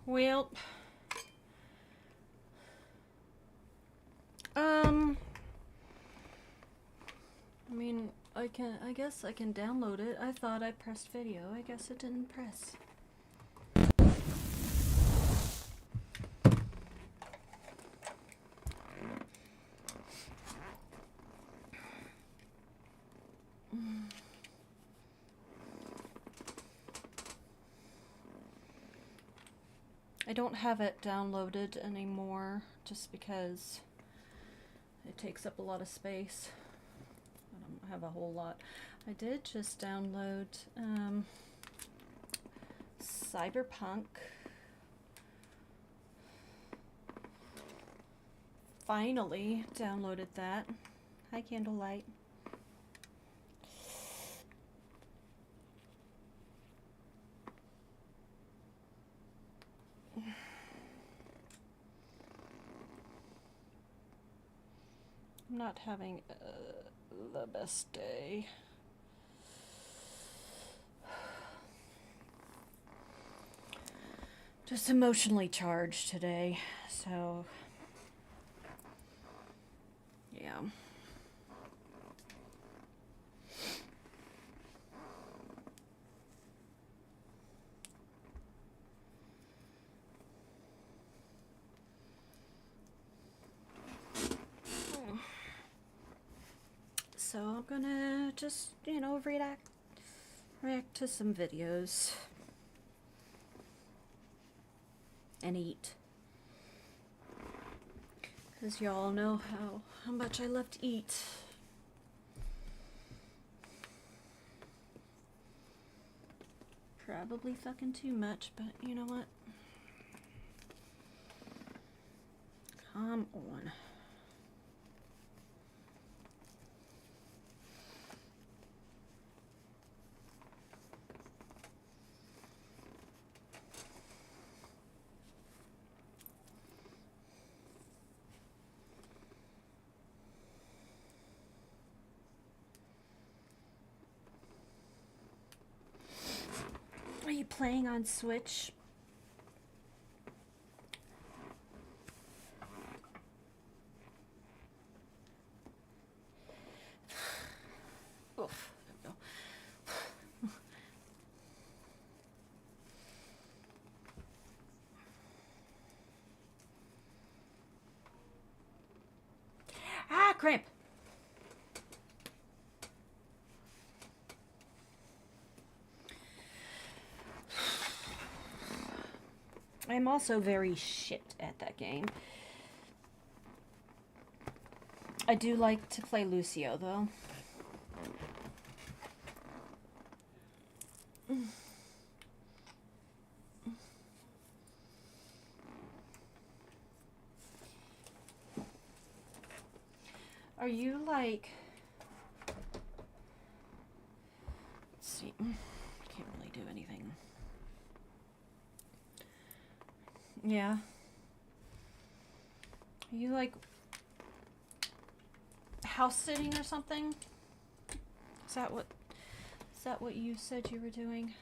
Well, I mean, I guess I can download it. I thought I pressed video. I guess it didn't press. I don't have it downloaded anymore just because it takes up a lot of space. I don't have a whole lot. I did just download Cyberpunk. Finally downloaded that. Hi, Candlelight. I'm not having the best day. Just emotionally charged today, so yeah. So I'm gonna just, react to some videos and eat. Because y'all know how much I love to eat. Probably fucking too much, but you know what? Come on. Are you playing on Switch? Oof. Ah, cramp! I'm also very shit at that game. I do like to play Lucio, though. Are you like... Let's see. Can't really do anything. Yeah. Are you like house sitting or something? Is that what you said you were doing?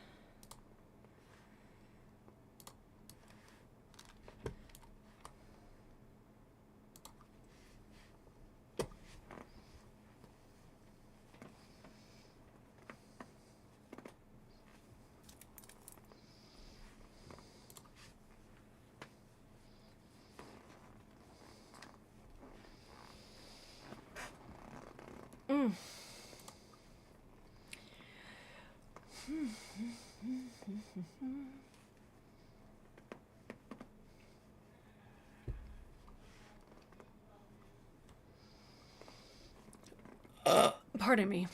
Pardon me.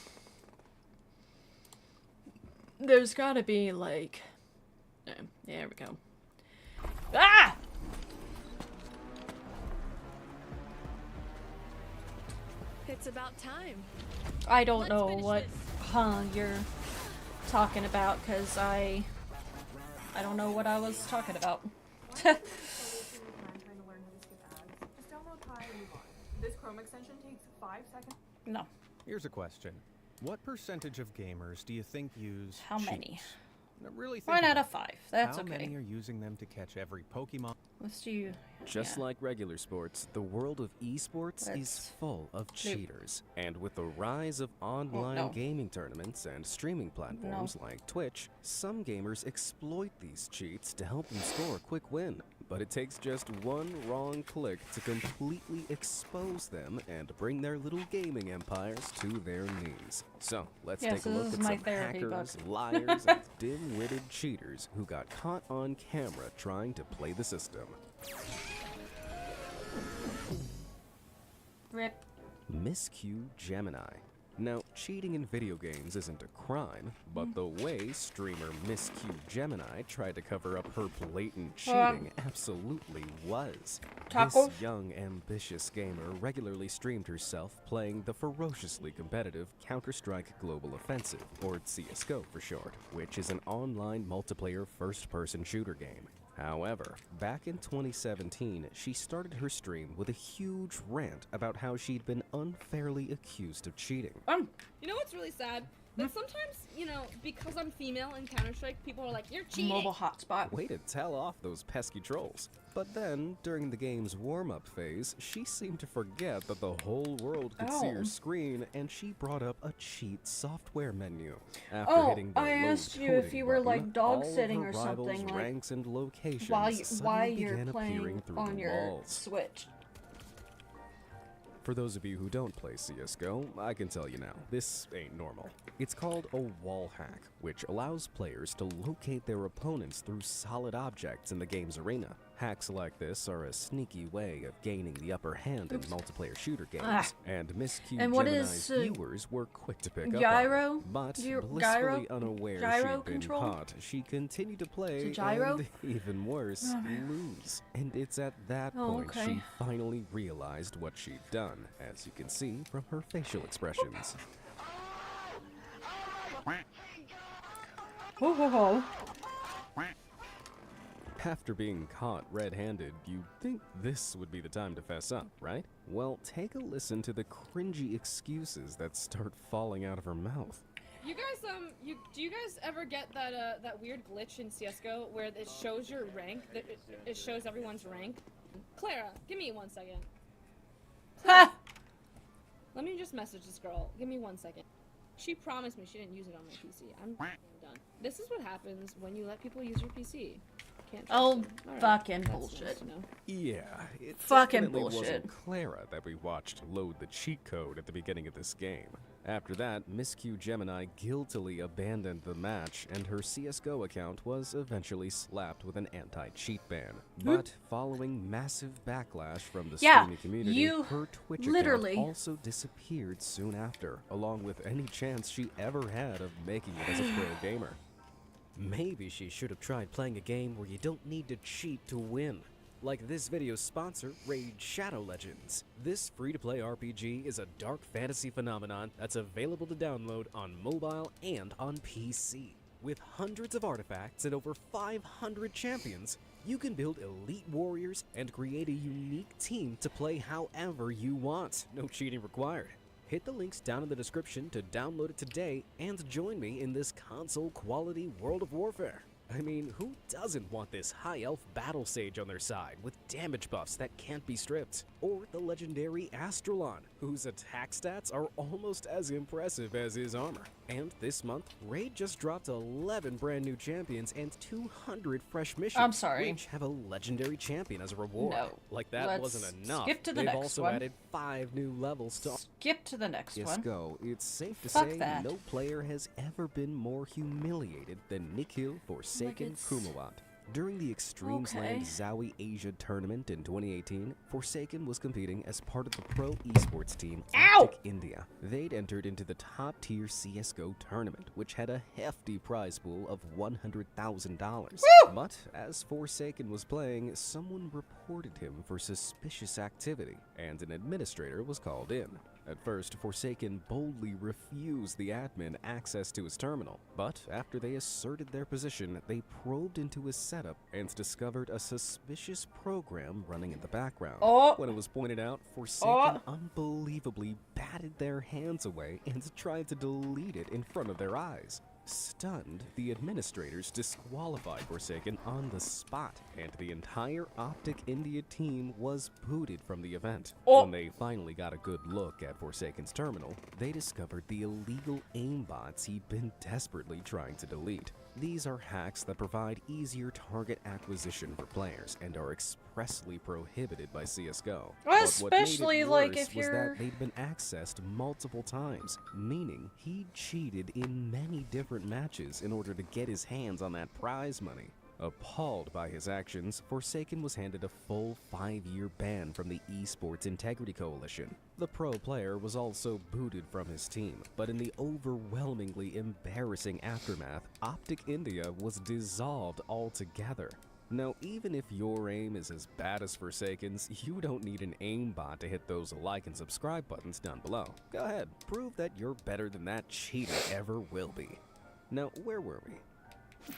There's gotta be like... there we go. Ah! It's about time. I don't know what you're talking about, because I don't know what I was talking about. This Chrome extension takes 5 seconds. No. Here's a question. What percentage of gamers do you think use How cheats? many? Really think 1 out about of 5. That's how okay. many are using them to catch every Pokemon? Let's do. Just yeah. like regular sports, the world of esports is Let's- full of cheaters. And with the rise of online no. gaming tournaments and streaming platforms like Twitch, some gamers exploit these cheats to help them score a quick win. But it takes just one wrong click to completely expose them and bring their little gaming empires to their knees. So, let's Yes, take a this look is at my some therapy hackers, book. liars, and dim-witted cheaters who got caught on camera trying to play the system. Rip. Miss Q Gemini. Now, cheating in video games isn't a crime, but the way streamer Miss Q Gemini tried to cover up her blatant cheating absolutely was. Tacos? This young, ambitious gamer regularly streamed herself playing the ferociously competitive Counter-Strike Global Offensive, or CSGO for short, which is an online multiplayer first-person shooter game. However, back in 2017, she started her stream with a huge rant about how she'd been unfairly accused of cheating. You know what's really sad? That sometimes, because I'm female in Counter-Strike, people are like, you're cheating. Mobile hotspot. Way to tell off those pesky trolls. But then, during the game's warm-up phase, she seemed to forget that the whole world could see her screen, and she brought up a cheat software menu. After hitting the I load asked you if coding you were like button, dog all of sitting her or rivals' something, like ranks and locations while suddenly you're began appearing playing through on the your walls. Switch. For those of you who don't play CSGO, I can tell you now, this ain't normal. It's called a wall hack, which allows players to locate their opponents through solid objects in the game's arena. Hacks like this are a sneaky way of gaining the upper hand in multiplayer shooter games, and Miss Q And what Gemini's is, viewers were quick to pick gyro? up on it. But Gyro- blissfully unaware gyro she'd been control? caught, she continued to play To gyro? and, even worse, lose. And it's at that point okay. she finally realized what she'd done, as you can see from her facial expressions. Ho ho ho. After being caught red-handed, you'd think this would be the time to fess up, right? Well, take a listen to the cringy excuses that start falling out of her mouth. You guys, do you guys ever get that weird glitch in CS:GO where it shows your rank? That it shows everyone's rank. Clara, give me 1 second. Ha! Let me just message this girl. Give me 1 second. She promised me she didn't use it on my PC. I'm done. This is what happens when you let people use your PC. Can't trust Oh, them. All right. fucking That's nice bullshit. to know. Yeah, it Fucking definitely bullshit. wasn't Clara that we watched load the cheat code at the beginning of this game. After that, Miss Q Gemini guiltily abandoned the match, and her CSGO account was eventually slapped with an anti-cheat ban. But following massive backlash from the Yeah, streaming community, you her Twitch literally- account also disappeared soon after, along with any chance she ever had of making it as a pro gamer. Maybe she should have tried playing a game where you don't need to cheat to win. Like this video's sponsor, Raid Shadow Legends. This free-to-play RPG is a dark fantasy phenomenon that's available to download on mobile and on PC. With hundreds of artifacts and over 500 champions, you can build elite warriors and create a unique team to play however you want. No cheating required. Hit the links down in the description to download it today and join me in this console-quality World of Warfare. I mean, who doesn't want this high elf battle sage on their side with damage buffs that can't be stripped? Or the legendary Astrolon, whose attack stats are almost as impressive as his armor. And this month, Raid just dropped 11 brand new champions and 200 fresh missions, I'm sorry. which have a legendary champion as a reward. No. Like that Let's wasn't enough. skip to the They've next also one. added 5 new levels to Skip to the next one. CSGO. It's safe to Fuck say that. no player has ever been more humiliated than Nikhil Forsaken it's- Kumawat. During the Extremes Okay. Land Zowie Asia tournament in 2018, Forsaken was competing as part of the pro esports team Arctic India. They'd entered into the top-tier CSGO tournament, which had a hefty prize pool of $100,000. But as Forsaken was playing, someone reported him for suspicious activity, and an administrator was called in. At first, Forsaken boldly refused the admin access to his terminal, but after they asserted their position, they probed into his setup and discovered a suspicious program running in the background. When it was pointed out, Forsaken unbelievably batted their hands away and tried to delete it in front of their eyes. Stunned, the administrators disqualified Forsaken on the spot, and the entire Optic India team was booted from the event. Oh. When they finally got a good look at Forsaken's terminal, they discovered the illegal aimbots he'd been desperately trying to delete. These are hacks that provide easier target acquisition for players and are expressly prohibited by CSGO. Well, But what made it especially, like, worse if was you're- that they'd been accessed multiple times, meaning he cheated in many different matches in order to get his hands on that prize money. Appalled by his actions, Forsaken was handed a full 5-year ban from the Esports Integrity Coalition. The pro player was also booted from his team, but in the overwhelmingly embarrassing aftermath, Optic India was dissolved altogether. Now, even if your aim is as bad as Forsaken's, you don't need an aimbot to hit those like and subscribe buttons down below. Go ahead, prove that you're better than that cheater ever will be. Now, where were we?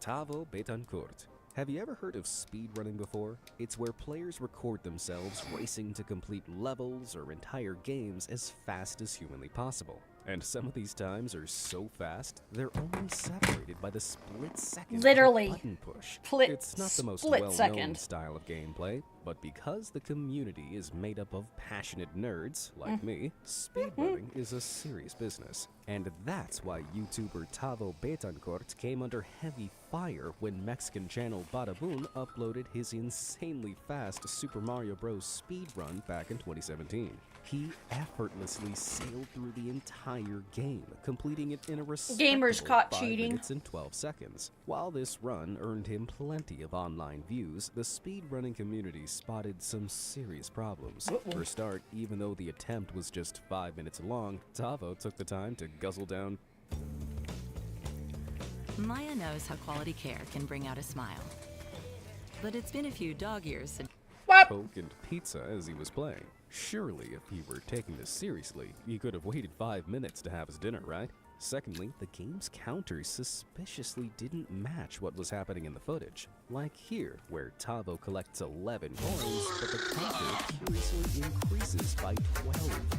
Tavo Betancourt. Have you ever heard of speedrunning before? It's where players record themselves racing to complete levels or entire games as fast as humanly possible. And some of these times are so fast, they're only separated by the split second of a Literally. button push. Split- It's not the most split well-known second. style of gameplay, but because the community is made up of passionate nerds like me, speedrunning is a serious business. And that's why YouTuber Tavo Betancourt came under heavy fire when Mexican channel Badaboon uploaded his insanely fast Super Mario Bros. Speedrun back in 2017. He effortlessly sailed through the entire game, completing it in a respectable Gamers caught 5 cheating. minutes and 12 seconds. While this run earned him plenty of online views, the speedrunning community spotted some serious problems. For a start, even though the attempt was just 5 minutes long, Tavo took the time to guzzle down Maya knows how quality care can bring out a smile. But it's been a few dog years since Coke and pizza as he was playing. Surely, if he were taking this seriously, he could have waited 5 minutes to have his dinner, right? Secondly, the game's counters suspiciously didn't match what was happening in the footage. Like here, where Tavo collects 11 coins, but the counter curiously increases by 12.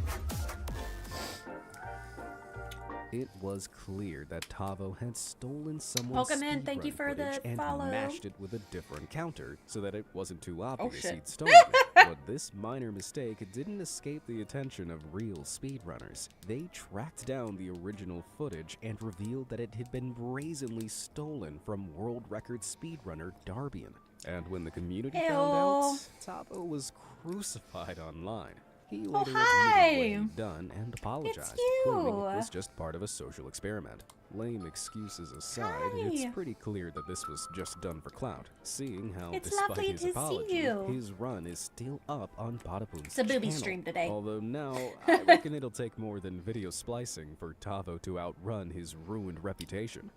It was clear that Tavo had stolen someone's Pokemon, thank you speedrun for the footage and follow. matched it with a different counter so that it wasn't too obvious shit. he'd stolen it. But this minor mistake didn't escape the attention of real speedrunners. They tracked down the original footage and revealed that it had been brazenly stolen from world record speedrunner Darbian. And when the community found out, Tavo was crucified online. He later admitted hi. what he'd done and apologized, claiming it was just part of a social experiment. Lame excuses aside, it's Hi. pretty clear that this was just done for clout, seeing how It's despite lovely his to see apology, you. his run is still up on Badaboon's It's a booby channel. stream today. Although now, I reckon it'll take more than video splicing for Tavo to outrun his ruined reputation.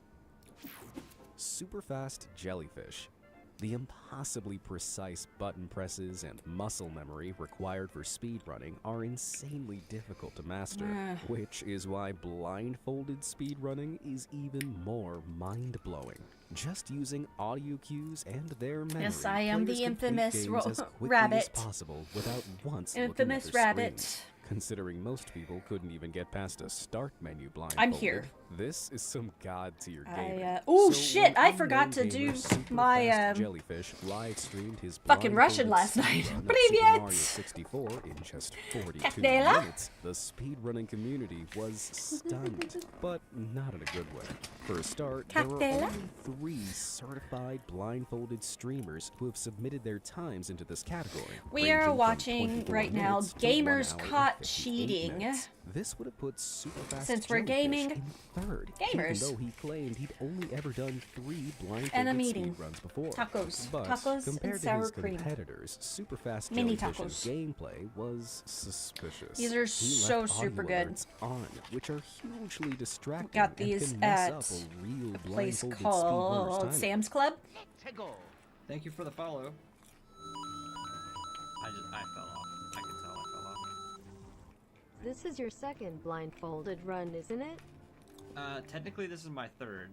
Superfast jellyfish. The impossibly precise button presses and muscle memory required for speedrunning are insanely difficult to master, which is why blindfolded speedrunning is even more mind-blowing. Just using audio cues and their memory, Yes, I am players the complete infamous games as quickly rabbit. as possible without once Infamous looking at their rabbit. screens. Considering most people couldn't even get past a start menu blindfolded, here. This is some god-tier gaming. Oh So shit, when I unknown forgot to gamer do Superfast my, Jellyfish live streamed his fucking Russian blindfolded last night. speedrun of Привет! Super Mario 64 in just 42 Kakdela? minutes. The speedrunning community was stunned, but not in a good way. For a start, there are Kakdela? only 3 certified blindfolded streamers who have submitted their times into this category. We ranging are from watching 24 right now minutes to Gamers 1 hour and Caught 58 Cheating. minutes. This would have put Superfast Since we're Jellyfish gaming in third, gamers. even though he claimed he'd only ever done 3 blindfolded And I'm eating speedruns before. tacos. But Tacos and compared to sour his cream. competitors, Superfast Mini Jellyfish's tacos. gameplay was suspicious. These are He so left audio super good. alerts on, which are hugely distracting Got these and can mess at up a real Place blindfolded speedrunner's called timing. Sam's Club. Thank you for the follow. I fell off. I can tell I fell off. This is your second blindfolded run, isn't it? Technically this is my third.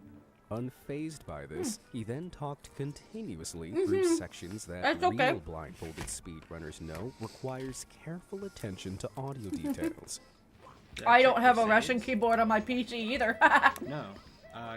Unfazed by this, he then talked continuously Mm-hmm. through sections that That's real okay. blindfolded speedrunners know requires careful attention to audio details. I don't check have your a Russian saves. keyboard on my PC either. No,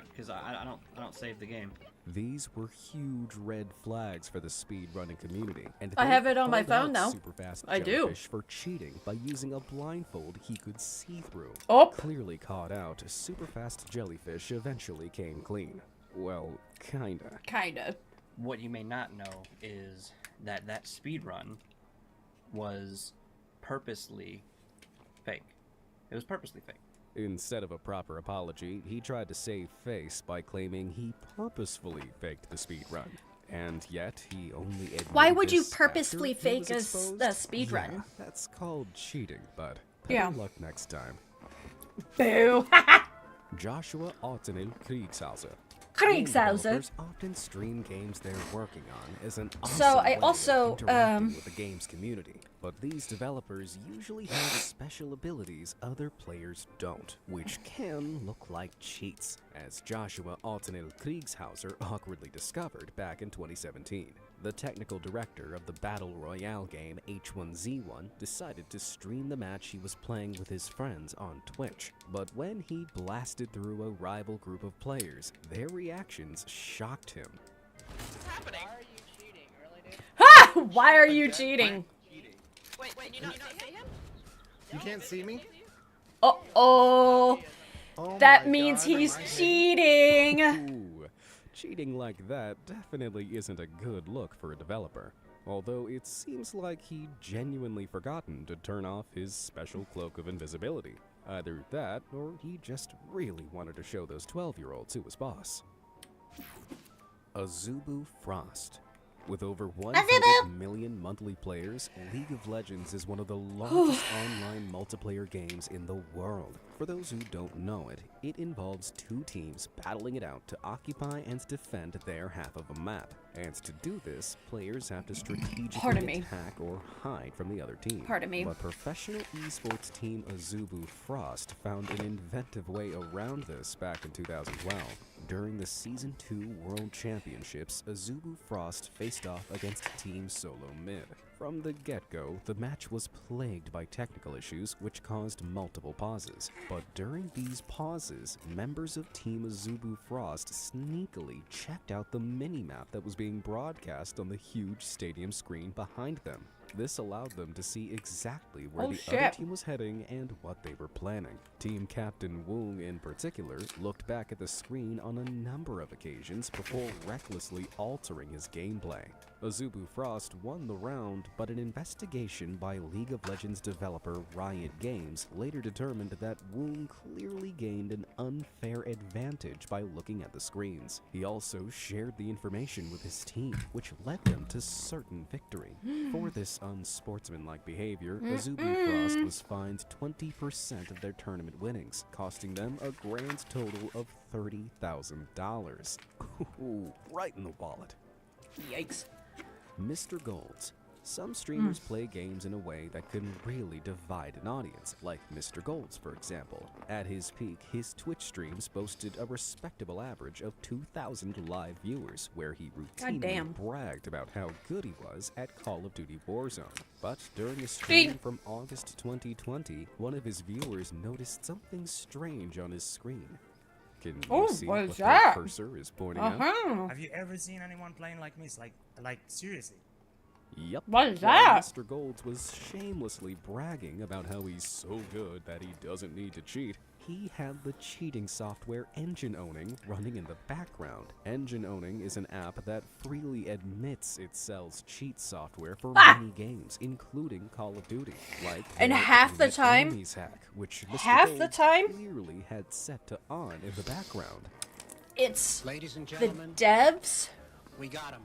because I don't save the game. These were huge red flags for the speedrunning community, and I they have it on my called phone, out though. Superfast I do. Jellyfish for cheating by using a blindfold he could see through. Oh. Clearly caught out, Superfast Jellyfish eventually came clean. Well, kinda. Kinda. What you may not know is that that speed run was purposely fake. It was purposely fake. Instead of a proper apology, he tried to save face by claiming he purposefully faked the speedrun. And yet, he only admitted Why would you this purposely after he fake was a exposed? speedrun? Yeah, that's called cheating, but Yeah. better luck next time. Boo. Joshua Ottenil Kriegshauser. Game Kriegshauser. developers often stream games they're working on as an awesome So, I way of also, interacting with the game's community. But these developers usually have special abilities other players don't, which can look like cheats, as Joshua Ottenil Kriegshauser awkwardly discovered back in 2017. The technical director of the Battle Royale game H1Z1 decided to stream the match he was playing with his friends on Twitch. But when he blasted through a rival group of players, their reactions shocked him. Ha! Why are you cheating? Wait, you not see him? You can't see me? Uh-oh. Oh That my means God, he's am I cheating. Ooh, cheating like that definitely isn't a good look for a developer. Although it seems like he genuinely forgotten to turn off his special cloak of invisibility. Either that, or he just really wanted to show those 12-year-olds who was boss. Azubu Frost. With over 100 million monthly players, League of Legends is one of the largest online multiplayer games in the world. For those who don't know it, it involves two teams battling it out to occupy and defend their half of a map. And to do this, players have to strategically attack or hide from the other team. Pardon me. But professional esports team Azubu Frost found an inventive way around this back in 2012. During the Season 2 World Championships, Azubu Frost faced off against Team Solo Mid. From the get-go, the match was plagued by technical issues which caused multiple pauses. But during these pauses, members of Team Azubu Frost sneakily checked out the minimap that was being broadcast on the huge stadium screen behind them. This allowed them to see exactly where the other team was heading and what they were planning. Team Captain Woong in particular looked back at the screen on a number of occasions before recklessly altering his gameplay. Azubu Frost won the round, but an investigation by League of Legends developer Riot Games later determined that Woong clearly gained an unfair advantage by looking at the screens. He also shared the information with his team, which led them to certain victory. For this unsportsmanlike behavior, Azubu Frost was fined 20% of their tournament winnings, costing them a grand total of $30,000. Ooh, right in the wallet. Yikes. Mr. Golds. Some streamers play games in a way that can really divide an audience, like Mr. Golds, for example. At his peak, his Twitch streams boasted a respectable average of 2,000 live viewers, where he routinely bragged about how good he was at Call of Duty Warzone. But during a stream from August 2020, one of his viewers noticed something strange on his screen. Can you see what the cursor is pointing out? Have you ever seen anyone playing like me? It's like seriously. Yep. What is that? Mr. Golds was shamelessly bragging about how he's so good that he doesn't need to cheat. He had the cheating software Engine Owning running in the background. Engine Owning is an app that freely admits it sells cheat software for many games, including Call of Duty. Like and half the time, Enemies hack, which Mr. half Golds the time, clearly had set to on in the background. It's Ladies and the gentlemen, devs. we got him.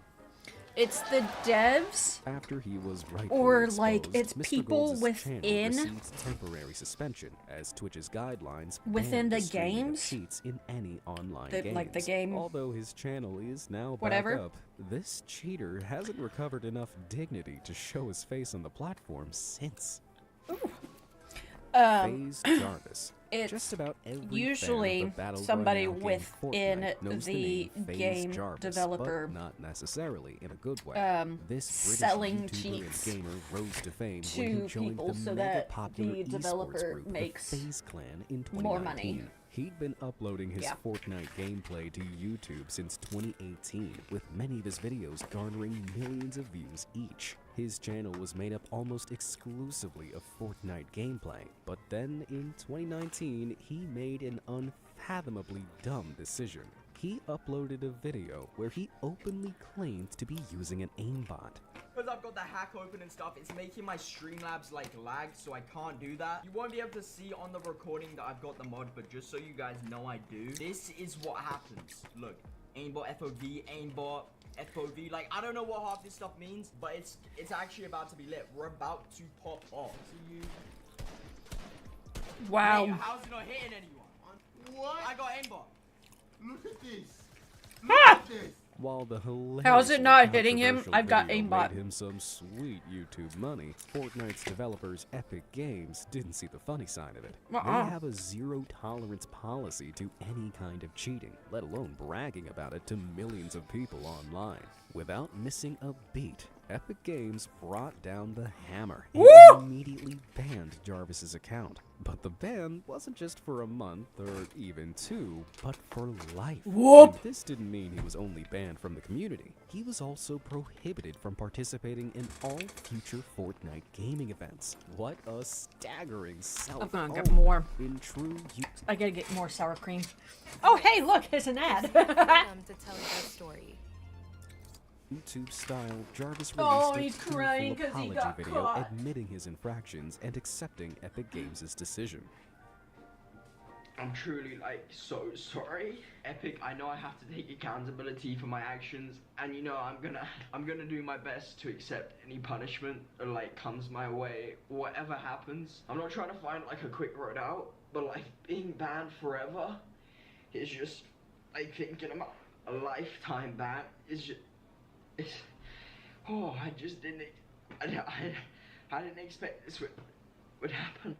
It's the devs, After he was or exposed, like it's Mr. people Golds' channel within received temporary suspension, as Twitch's guidelines within banned the streaming of games, cheats in any online games. like the game. Although his channel is now Whatever. back up, this cheater hasn't recovered enough dignity to show his face on the platform since. FaZe Jarvis. It's Just about every usually fan of the Battle somebody Royale game within Fortnite knows the name FaZe game Jarvis, developer, but not necessarily in a good way. This British selling YouTuber cheats and gamer rose to fame to when he joined people the so mega that popular the esports developer group, makes the FaZe Clan, in 2019. more money. He'd been uploading his Yeah. Fortnite gameplay to YouTube since 2018, with many of his videos garnering millions of views each. His channel was made up almost exclusively of Fortnite gameplay, but then in 2019, he made an unfathomably dumb decision. He uploaded a video where he openly claimed to be using an aimbot. Because I've got the hack open and stuff, it's making my Streamlabs like lag, so I can't do that. You won't be able to see on the recording that I've got the mod, but just so you guys know I do. This is what happens. Look, aimbot FOV, aimbot FOV. Like, I don't know what half this stuff means, but it's actually about to be lit. We're about to pop off. See you. Wow. Hey, how's it not hitting anyone? What? I got aimbot. Look at this. Look at this. While the hilarious How's it not hitting him? controversial I've got video aimbot. made him some sweet YouTube money, Fortnite's developers Epic Games didn't see the funny side of it. They have a zero-tolerance policy to any kind of cheating, let alone bragging about it to millions of people online. Without missing a beat, Epic Games brought down the hammer and immediately banned Jarvis's account. But the ban wasn't just for a month or even 2, but for life. Whoop! And this didn't mean he was only banned from the community. He was also prohibited from participating in all future Fortnite gaming events. What a staggering self. I'm gonna get more. In true I gotta get more sour cream. Oh, hey, look, it's an ad. to tell their story. YouTube style, Jarvis Oh, released he's a tearful crying 'cause he apology got video caught. admitting his infractions and accepting Epic Games' decision. I'm truly, like, so sorry. Epic, I know I have to take accountability for my actions, and you know, I'm gonna do my best to accept any punishment that, like, comes my way, whatever happens. I'm not trying to find, like, a quick road out, but, like, being banned forever is just, like, thinking about a lifetime ban is just, oh, I just didn't, I didn't expect this would happen.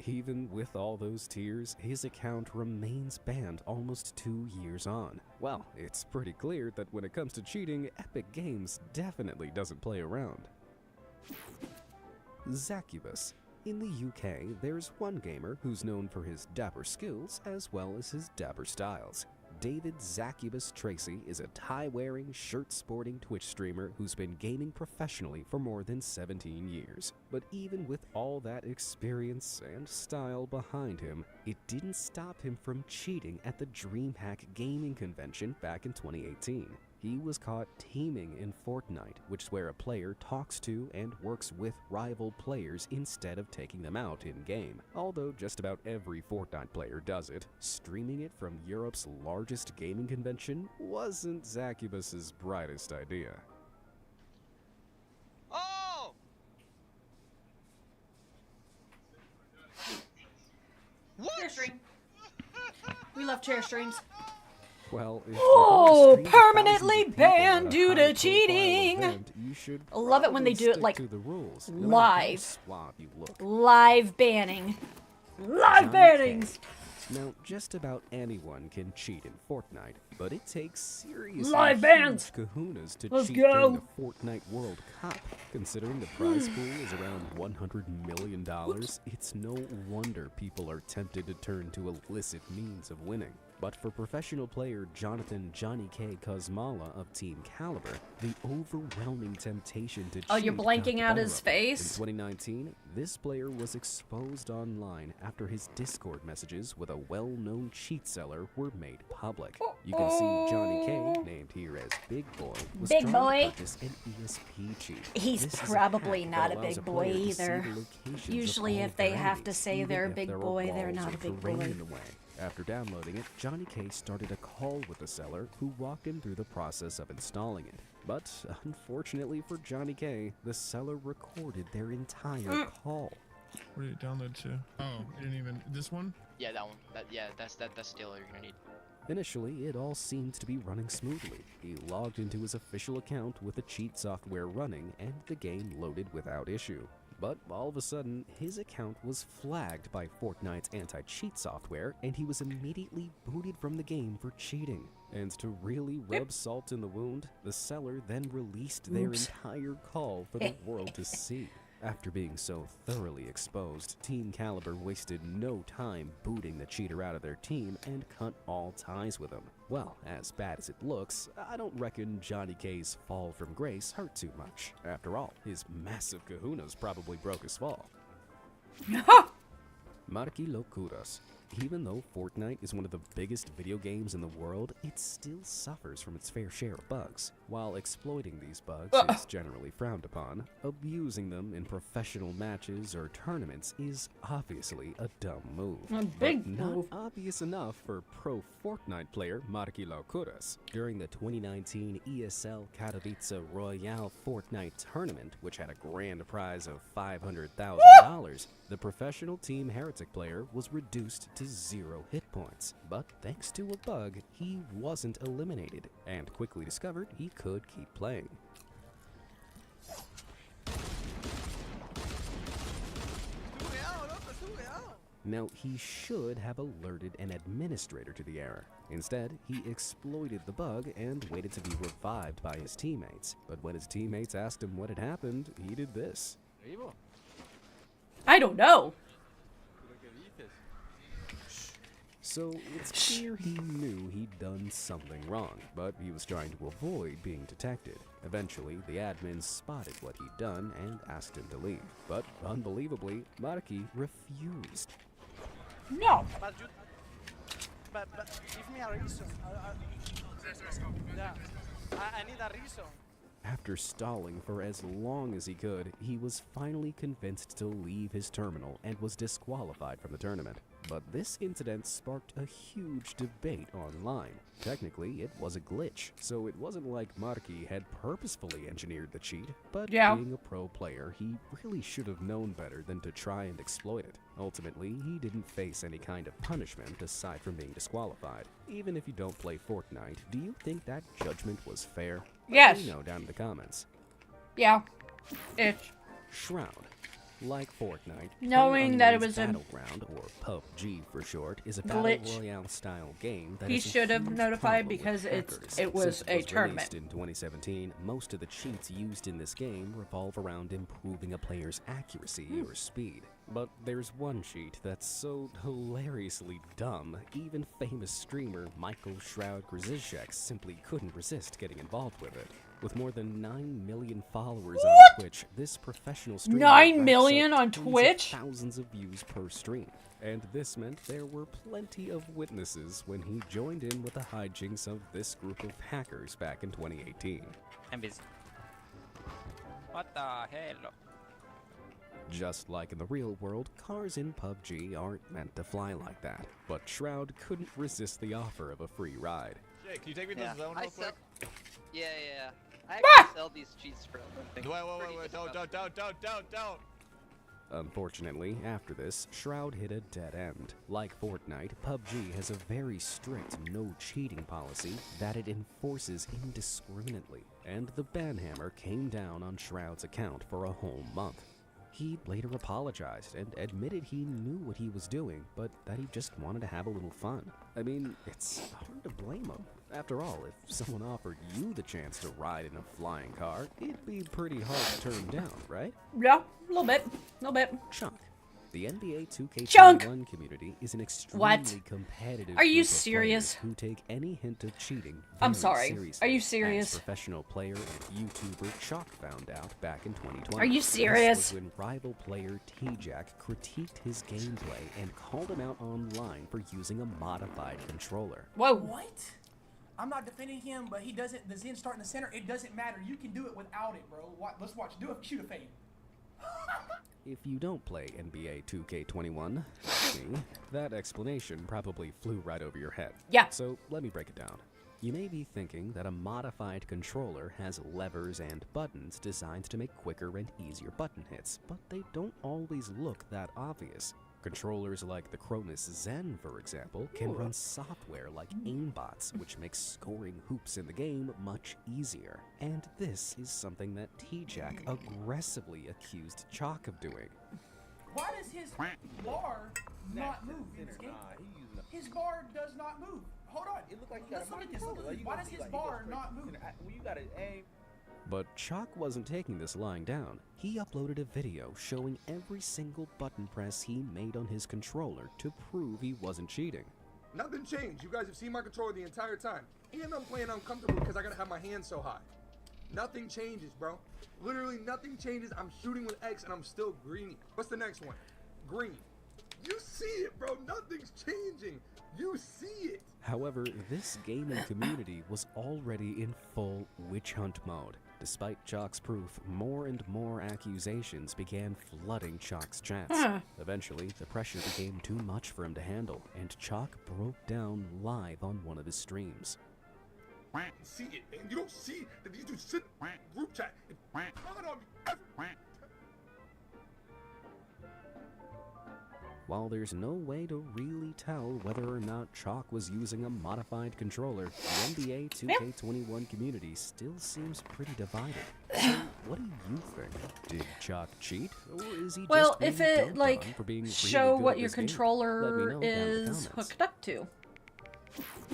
Even with all those tears, his account remains banned almost 2 years on. Well, it's pretty clear that when it comes to cheating, Epic Games definitely doesn't play around. Zacubus. In the UK, there's one gamer who's known for his dapper skills as well as his dapper styles. David Zacubus Tracy is a tie-wearing, shirt-sporting Twitch streamer who's been gaming professionally for more than 17 years. But even with all that experience and style behind him, it didn't stop him from cheating at the DreamHack gaming convention back in 2018. He was caught teaming in Fortnite, which is where a player talks to and works with rival players instead of taking them out in-game. Although just about every Fortnite player does it, streaming it from Europe's largest gaming convention wasn't Zacubus's brightest idea. Oh! Chair stream. We love chair streams. Well, if Oh, you're gonna stream permanently thousands of people at banned a due to high-profile cheating. event, you should I love it when they probably do it stick like to the rules, no matter how live. suave you look. Live banning. Live Johnny bannings. K. Now, just about anyone can cheat in Fortnite, but it takes serious Live bans. kahunas to Let's cheat go. during the Fortnite World Cup. Considering the prize pool is around $100 million, it's no wonder people are tempted to turn to illicit means of winning. But for professional player Jonathan Johnny K. Kosmala of Team Caliber, the overwhelming temptation to cheat Oh, you're blanking got out the his better of him. face? In 2019, this player was exposed online after his Discord messages with a well-known cheat seller were made public. You can see Johnny K, named here as Big Boy, was Big trying Boy? to purchase an ESP cheat. He's This is a probably hack not that a allows big player boy to see either. the locations of Usually all if of they their have to enemies, say even they're a if big there are boy, they're walls not or a big terrain boy. in the way. After downloading it, Johnny K started a call with the seller who walked him through the process of installing it. But unfortunately for Johnny K, the seller recorded their entire call. Where did it download to? Oh, you didn't even this one? Yeah, that one. That's still all you're gonna need. Initially, it all seemed to be running smoothly. He logged into his official account with the cheat software running, and the game loaded without issue. But all of a sudden, his account was flagged by Fortnite's anti-cheat software, and he was immediately booted from the game for cheating. And to really rub salt in the wound, the seller then released their entire call for the world to see. After being so thoroughly exposed, Team Caliber wasted no time booting the cheater out of their team and cut all ties with him. Well, as bad as it looks, I don't reckon Johnny K's fall from grace hurt too much. After all, his massive kahunas probably broke his fall. Marky Locuras. Even though Fortnite is one of the biggest video games in the world, it still suffers from its fair share of bugs. While exploiting these bugs is generally frowned upon, abusing them in professional matches or tournaments is obviously a dumb move. But not obvious enough for pro Fortnite player Marky Locuras. During the 2019 ESL Katowice Royale Fortnite tournament, which had a grand prize of $500,000, the professional Team Heretic player was reduced to 0 hit points. But thanks to a bug, he wasn't eliminated, and quickly discovered he could keep playing. Now, he should have alerted an administrator to the error. Instead, he exploited the bug and waited to be revived by his teammates. But when his teammates asked him what had happened, he did this. I don't know. So it's clear he knew he'd done something wrong, but he was trying to avoid being detected. Eventually, the admin spotted what he'd done and asked him to leave. But unbelievably, Marky refused. No. But give me a reason. I need a reason. After stalling for as long as he could, he was finally convinced to leave his terminal and was disqualified from the tournament. But this incident sparked a huge debate online. Technically, it was a glitch, so it wasn't like Marky had purposefully engineered the cheat, but being a pro player, he really should have known better than to try and exploit it. Ultimately, he didn't face any kind of punishment aside from being disqualified. Even if you don't play Fortnite, do you think that judgment was fair? Yes. Let me know down in the comments. Yeah. Ish. Shroud. Like Fortnite, knowing that it was a Battleground, or PUBG for short, is a glitch. battle royale style game that He should have notified because it was a tournament. In 2017, most of the cheats used in this game revolve around improving a player's accuracy or speed. But there's one cheat that's so hilariously dumb, even famous streamer Michael Shroud Grzeszek simply couldn't resist getting involved with it. With more than 9 million followers on Twitch, this professional streamer 9 million on Twitch? Thousands of views per stream. And this meant there were plenty of witnesses when he joined in with the hijinks of this group of hackers back in 2018. I'm busy. What the hell? Just like in the real world, cars in PUBG aren't meant to fly like that. But Shroud couldn't resist the offer of a free ride. Jay, can you take me to the zone real quick? Yeah. I actually sell these cheats for Wait, don't. Unfortunately, after this, Shroud hit a dead end. Like Fortnite, PUBG has a very strict no cheating policy that it enforces indiscriminately, and the ban hammer came down on Shroud's account for a whole month. He later apologized and admitted he knew what he was doing, but that he just wanted to have a little fun. I mean, it's hard to blame him. After all, if someone offered you the chance to ride in a flying car, it'd be pretty hard to turn down, right? Yeah, a little bit. Chunk. The NBA 2K21 Chunk. community is an extremely competitive Are you group of serious? players who take any hint of cheating I'm very sorry. seriously. Are you serious? As professional player and YouTuber Chalk found out back in 2020. Are you serious? This was when rival player T-Jack critiqued his gameplay and called him out online for using a modified controller. Whoa. What? I'm not defending him, but he doesn't. The Zen start in the center. It doesn't matter. You can do it without it, bro. Let's watch. Shoot a fade. If you don't play NBA 2K21, like me, that explanation probably flew right over your head. Yeah. So let me break it down. You may be thinking that a modified controller has levers and buttons designed to make quicker and easier button hits, but they don't always look that obvious. Controllers like the Cronus Zen, for example, can run software like aimbots, which makes scoring hoops in the game much easier. And this is something that T-Jack aggressively accused Chalk of doing. Why does his bar not move in this game? His bar does not move. Hold on. It looked like Let's look at this. Why does his bar not move? You gotta aim. But Chalk wasn't taking this lying down. He uploaded a video showing every single button press he made on his controller to prove he wasn't cheating. Nothing changed. You guys have seen my controller the entire time. And I'm playing uncomfortable because I gotta have my hands so high. Nothing changes, bro. Literally nothing changes. I'm shooting with X and I'm still green. What's the next one? Green. You see it, bro. Nothing's changing. You see it. However, this gaming community was already in full witch hunt mode. Despite Chalk's proof, more and more accusations began flooding Chalk's chats. Eventually, the pressure became too much for him to handle, and Chalk broke down live on one of his streams. See it, man. You don't see that these dudes sit in group chat and comment on me. While there's no way to really tell whether or not Chalk was using a modified controller, the NBA 2K21 community still seems pretty divided. So, what do you think? Did Chalk cheat, or is he Well, just being if it dunked like on for being really show good what at your this game? Let me controller know down in the is comments. hooked up to.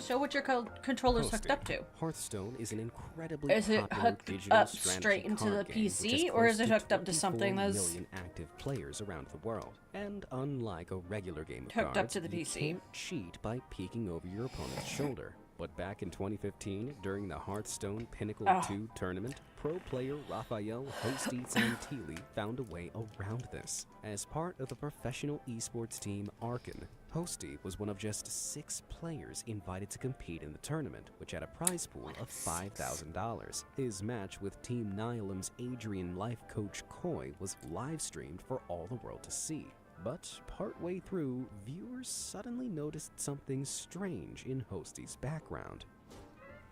Show what your controller's hooked up to. Hearthstone is an incredibly Is it popular hooked digital up strategy straight into card the game, which PC, has or is close it hooked up to 24 something that's million active players around the world? And unlike a regular game of hooked up cards, to the you PC? can't cheat by peeking over your opponent's shoulder. But back in 2015, during the Hearthstone Pinnacle 2 tournament, pro player Raphael Hosty Santilli found a way around this. As part of the professional esports team Arkin, Hosty was one of just 6 players invited to compete in the tournament, which had a prize pool of $5,000. His match with Team Nihilim's Adrian life coach Koi was live streamed for all the world to see. But partway through, viewers suddenly noticed something strange in Hosty's background.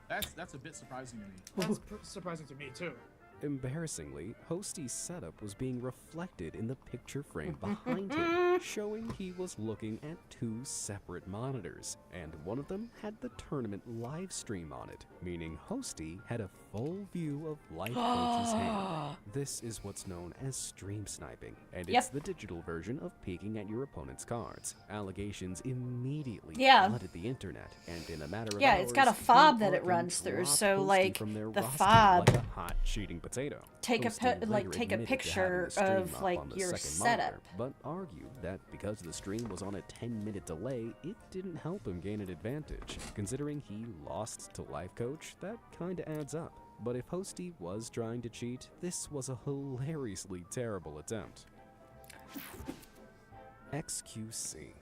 That's a bit surprising to me. That's surprising to me too. Embarrassingly, Hosty's setup was being reflected in the picture frame behind him, showing he was looking at 2 separate monitors, and one of them had the tournament live stream on it, meaning Hosty had a full view of life coach's hand. This is what's known as stream sniping, and it's the digital version of peeking at your opponent's cards. Allegations immediately flooded the internet, and in a matter of hours, it's got a fob that it runs through, so like the fob like a hot cheating potato. take Hosty a later take a admitted to having picture the stream of up like on the your second setup. monitor, but argued that because the stream was on a 10-minute delay, it didn't help him gain an advantage. Considering he lost to life coach, that kinda adds up. But if Hosty was trying to cheat, this was a hilariously terrible attempt. XQC.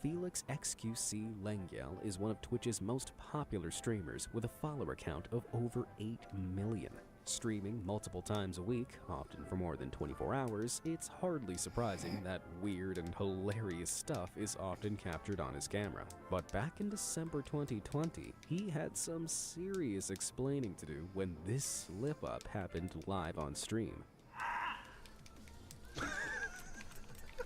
Felix XQC Lengyel is one of Twitch's most popular streamers with a follower count of over 8 million. Streaming multiple times a week, often for more than 24 hours, it's hardly surprising that weird and hilarious stuff is often captured on his camera. But back in December 2020, he had some serious explaining to do when this slip-up happened live on stream.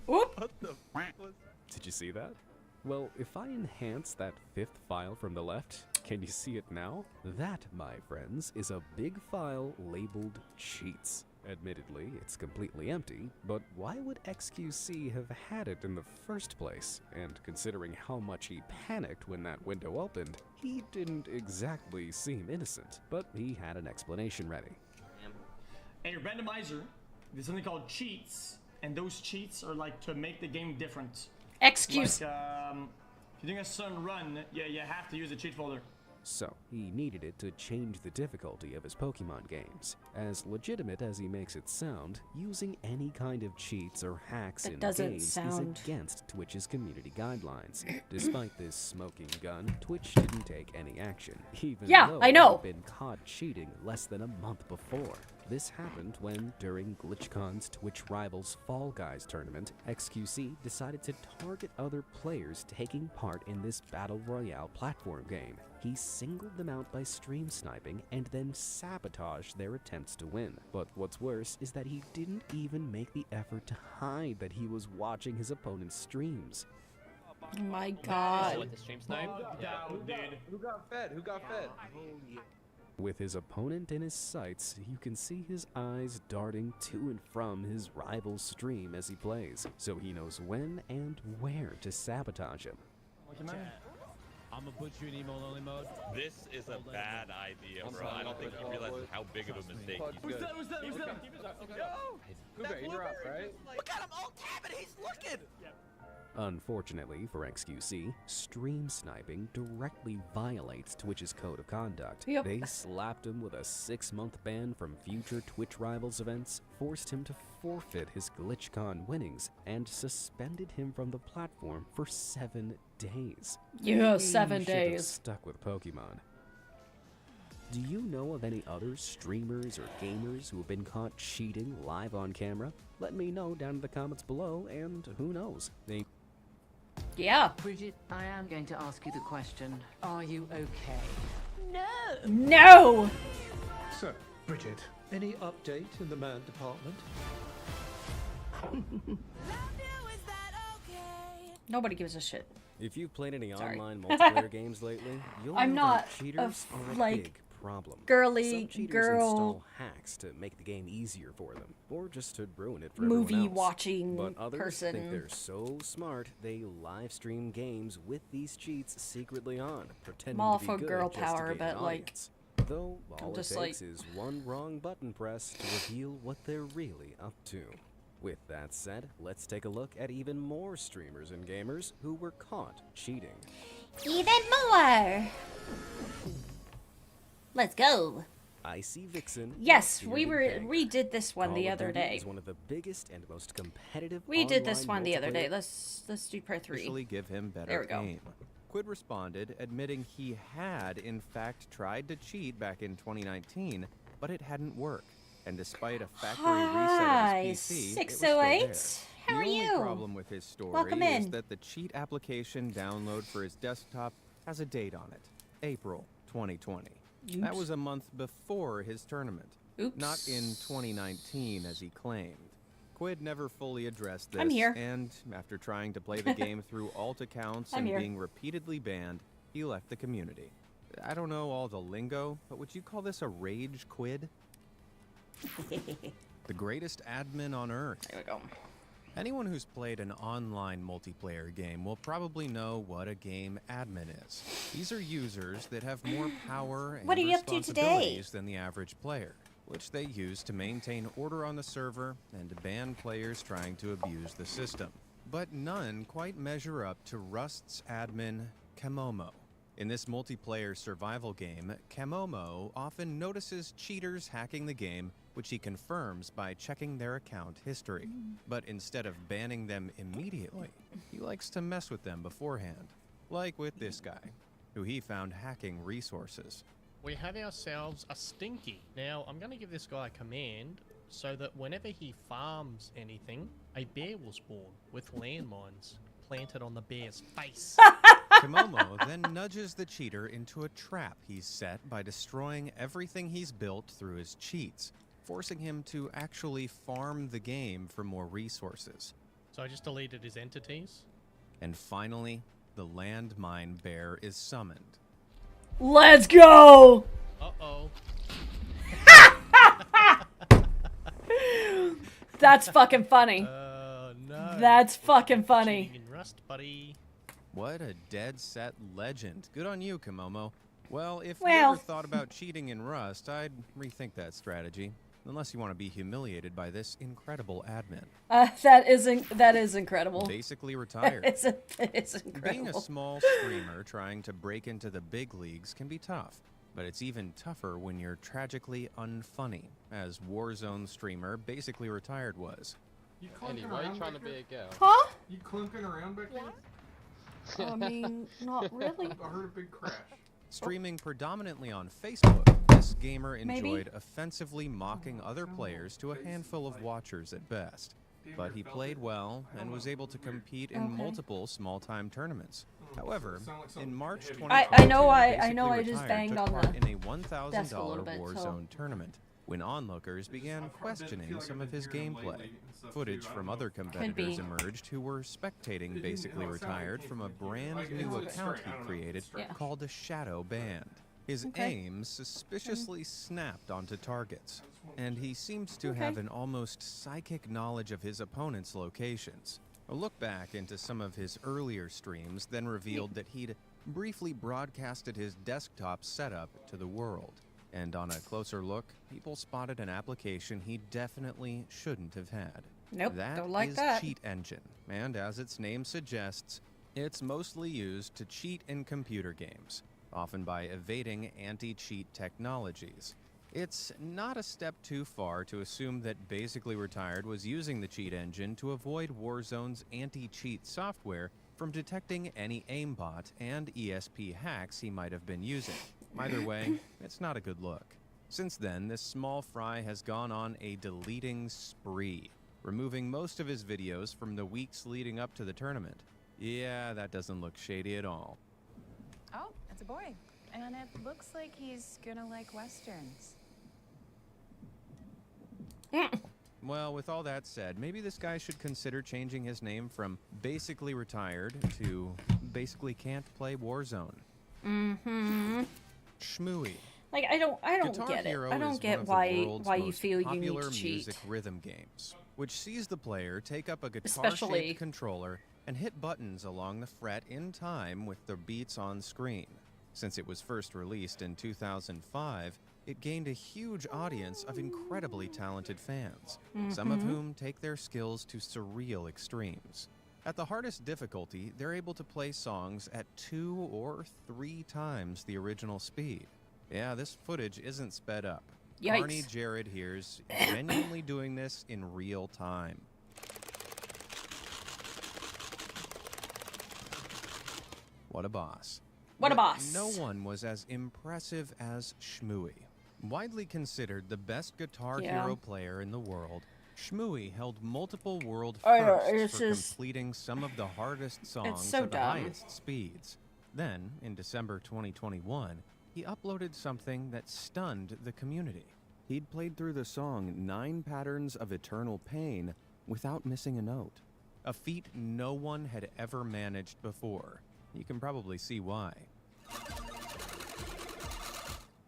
Whoop! What the f was that? Did you see that? Well, if I enhance that 5th file from the left, can you see it now? That, my friends, is a big file labeled cheats. Admittedly, it's completely empty, but why would XQC have had it in the first place? And considering how much he panicked when that window opened, he didn't exactly seem innocent, but he had an explanation ready. In your randomizer, there's something called cheats, and those cheats are like to make the game different. Excuse. Like, if you're doing a certain run, you have to use a cheat folder. So, he needed it to change the difficulty of his Pokemon games. As legitimate as he makes it sound, using any kind of cheats or hacks in games is against Twitch's community guidelines. Despite this smoking gun, Twitch didn't take any action, even though I know. he'd been caught cheating less than a month before. This happened when, during GlitchCon's Twitch Rivals Fall Guys tournament, XQC decided to target other players taking part in this Battle Royale platform game. He singled them out by stream sniping and then sabotaged their attempts to win. But what's worse is that he didn't even make the effort to hide that he was watching his opponent's streams. Oh my god. With the stream snipe? Who got fed? Who got fed? With his opponent in his sights, you can see his eyes darting to and from his rival's stream as he plays, so he knows when and where to sabotage him. I'm gonna put you in emo only mode. This is a bad idea, bro. I don't think he realizes how big of a mistake he's Who's doing. that? Who's that? Who's that? Kube, you're up, right? Look at him, all tab it, he's looking! Unfortunately for XQC, stream sniping directly violates Twitch's code of conduct. Yep. They slapped him with a 6-month ban from future Twitch Rivals events, forced him to forfeit his GlitchCon winnings, and suspended him from the platform for 7 days. Yeah, Maybe 7 he should have days. stuck with Pokemon. Do you know of any other streamers or gamers who have been caught cheating live on camera? Let me know down in the comments below, and who knows, they... Yeah. Bridget, I am going to ask you the question. Are you okay? No! No! So, Bridget, any update in the man department? Nobody gives a shit. If you've played any Sorry. online multiplayer games lately, you'll I'm know not that cheaters are a like, big problem. girly Some cheaters girl install hacks to make the game easier for them, or just to ruin it for movie everyone else. watching But others person. think they're so smart they live stream games with these cheats secretly on, pretending I'm all to be for good girl just to power, gain an but, like, audience. Though all it just, takes like- is one wrong button press to reveal what they're really up to. With that said, let's take a look at even more streamers and gamers who were caught cheating. Even more! Let's go. Icy Vixen. Yes, Bearded we did this one Call the of other Duty day. is one of the biggest and most competitive We did this online one the other day. multiplayer- Let's do part 3. Officially give him better There we go. aim. Quid responded, admitting he had in fact tried to cheat back in 2019, but it hadn't worked. And despite a factory Hi, reset of his PC, it was still 608. there. How are the you? only problem with his story Welcome is in. that the cheat application download for his desktop has a date on it, April 2020. That Oops. was a month before his tournament, Oops. not in 2019 as he claimed. Quid never fully addressed this, I'm here. and after trying to play the game through alt accounts I'm and here. being repeatedly banned, he left the community. I don't know all the lingo, but would you call this a rage quid? The greatest admin on Earth. There we go. Anyone who's played an online multiplayer game will probably know what a game admin is. These are users that have more power and What are you up to today? responsibilities than the average player, which they use to maintain order on the server and to ban players trying to abuse the system. But none quite measure up to Rust's admin, Kamomo. In this multiplayer survival game, Kamomo often notices cheaters hacking the game, which he confirms by checking their account history. But instead of banning them immediately, he likes to mess with them beforehand. Like with this guy, who he found hacking resources. We have ourselves a Stinky. Now, I'm going to give this guy a command so that whenever he farms anything, a bear will spawn with landmines planted on the bear's face. Kamomo then nudges the cheater into a trap he's set by destroying everything he's built through his cheats, forcing him to actually farm the game for more resources. So I just deleted his entities. And finally, the landmine bear is summoned. Let's go! Uh-oh. That's fucking funny. No. That's fucking funny. Cheating in Rust, buddy. What a dead set legend. Good on you, Kamomo. Well, if you Well. ever thought about cheating in Rust, I'd rethink that strategy. Unless you want to be humiliated by this incredible admin. That is incredible. Basically retired. It's incredible. Being a small streamer trying to break into the big leagues can be tough, but it's even tougher when you're tragically unfunny, as Warzone streamer Basically Retired was. You Andy, clunking why are you around trying to back be there? a girl? Huh? You clunking around back there? I mean, not really. I heard a big crash. Streaming predominantly on Facebook, This gamer Maybe? enjoyed offensively mocking other players to a handful of watchers at best. But he played well and was able to compete in Okay. multiple small-time tournaments. However, in March 2022, I know I Basically just Retired banged took on part the in a desk a little $1,000 bit, Warzone so- tournament when onlookers began questioning some of his gameplay. Footage from other competitors emerged who were spectating Basically Retired from a brand new account he created called a Shadow Band. His aim suspiciously snapped onto targets, and he seems to have an almost psychic knowledge of his opponent's locations. A look back into some of his earlier streams then revealed that he'd briefly broadcasted his desktop setup to the world. And on a closer look, people spotted an application he definitely shouldn't have had. Nope, That don't like is that. Cheat Engine, and as its name suggests, it's mostly used to cheat in computer games, often by evading anti-cheat technologies. It's not a step too far to assume that Basically Retired was using the Cheat Engine to avoid Warzone's anti-cheat software from detecting any aimbot and ESP hacks he might have been using. Either way, it's not a good look. Since then, this small fry has gone on a deleting spree, removing most of his videos from the weeks leading up to the tournament. Yeah, that doesn't look shady at all. Oh, it's a boy. And it looks like he's gonna like westerns. Well, with all that said, maybe this guy should consider changing his name from Basically Retired to Basically Can't Play Warzone. Mm-hmm. Shmooey. Like I don't Guitar get it. Hero I is don't one get of the why world's you most feel you need popular to cheat. music rhythm games, which sees the player take up a Especially- guitar-shaped controller and hit buttons along the fret in time with the beats on screen. Since it was first released in 2005, it gained a huge audience of incredibly talented fans, some of Mhm. whom take their skills to surreal extremes. At the hardest difficulty, they're able to play songs at 2 or 3 times the original speed. Yeah, this footage isn't sped up. Yikes. Arnie Jared here's genuinely doing this in real time. What a boss. What a But boss. No one was as impressive as Shmooey. Widely considered the best Guitar Yeah. Hero player in the world, Shmooey held multiple world I know, firsts it's for just- completing some of the hardest songs so at the dumb. highest speeds. Then, in December 2021, he uploaded something that stunned the community. He'd played through the song 9 Patterns of Eternal Pain without missing a note. A feat no one had ever managed before. You can probably see why.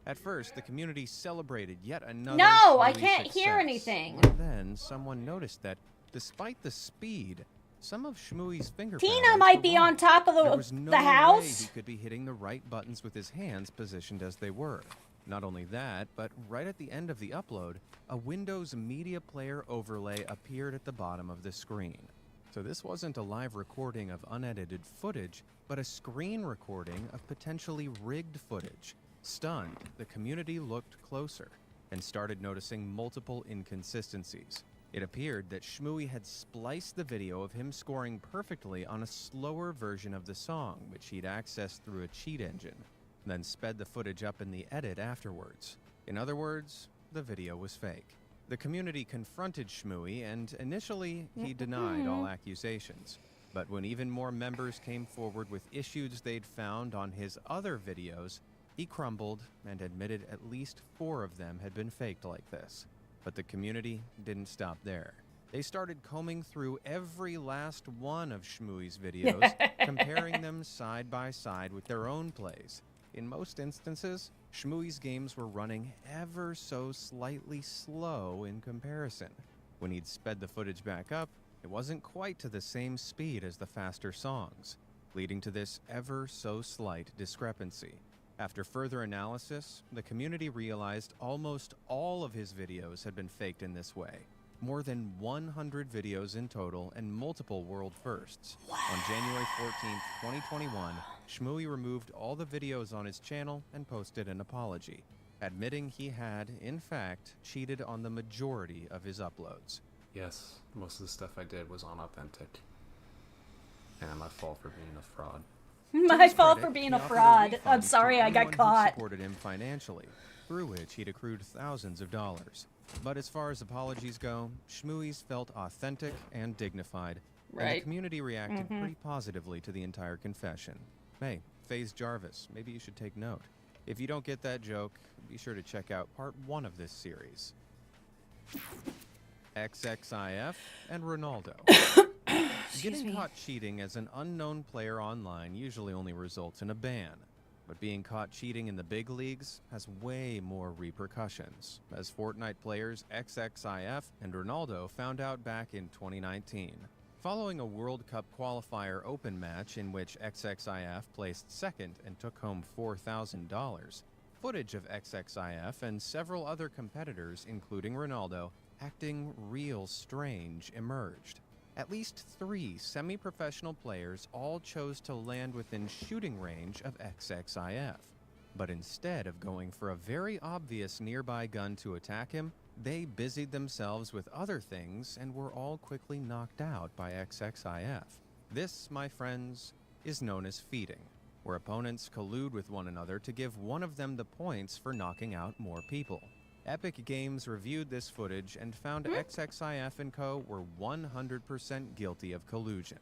At first, the community celebrated yet another No, I Shmooey can't hear success. anything. Then someone noticed that, despite the speed, some of Shmooey's finger Tina patterns might were be wrong. on top of There the was no the way house. he could be hitting the right buttons with his hands positioned as they were. Not only that, but right at the end of the upload, a Windows Media Player overlay appeared at the bottom of the screen. So this wasn't a live recording of unedited footage, but a screen recording of potentially rigged footage. Stunned, the community looked closer and started noticing multiple inconsistencies. It appeared that Shmooey had spliced the video of him scoring perfectly on a slower version of the song, which he'd accessed through a cheat engine, then sped the footage up in the edit afterwards. In other words, the video was fake. The community confronted Shmooey, and initially he denied all accusations. But when even more members came forward with issues they'd found on his other videos, he crumbled and admitted at least 4 of them had been faked like this. But the community didn't stop there. They started combing through every last one of Shmooey's videos, comparing them side by side with their own plays. In most instances, Shmooey's games were running ever so slightly slow in comparison. When he'd sped the footage back up, it wasn't quite to the same speed as the faster songs, leading to this ever so slight discrepancy. After further analysis, the community realized almost all of his videos had been faked in this way. More than 100 videos in total and multiple world firsts. On January 14th, 2021, Shmooey removed all the videos on his channel and posted an apology, admitting he had, in fact, cheated on the majority of his uploads. Yes, most of the stuff I did was unauthentic. And my fault for being a fraud. My fault for being a fraud. I'm sorry I got caught. Supported him financially. through which he'd accrued thousands of dollars. But as far as apologies go, Shmooey's felt authentic and dignified, and the Right. community reacted Mhm. pretty positively to the entire confession. Hey, FaZe Jarvis, maybe you should take note. If you don't get that joke, be sure to check out part 1 of this series. XXIF and Ronaldo. Getting caught cheating as an unknown player online usually only results in a ban. But being caught cheating in the big leagues has way more repercussions, as Fortnite players XXIF and Ronaldo found out back in 2019. Following a World Cup qualifier open match in which XXIF placed second and took home $4,000, footage of XXIF and several other competitors, including Ronaldo, acting real strange emerged. At least 3 semi-professional players all chose to land within shooting range of XXIF. But instead of going for a very obvious nearby gun to attack him, they busied themselves with other things and were all quickly knocked out by XXIF. This, my friends, is known as feeding, where opponents collude with one another to give one of them the points for knocking out more people. Epic Games reviewed this footage and found XXIF and Co. were 100% guilty of collusion.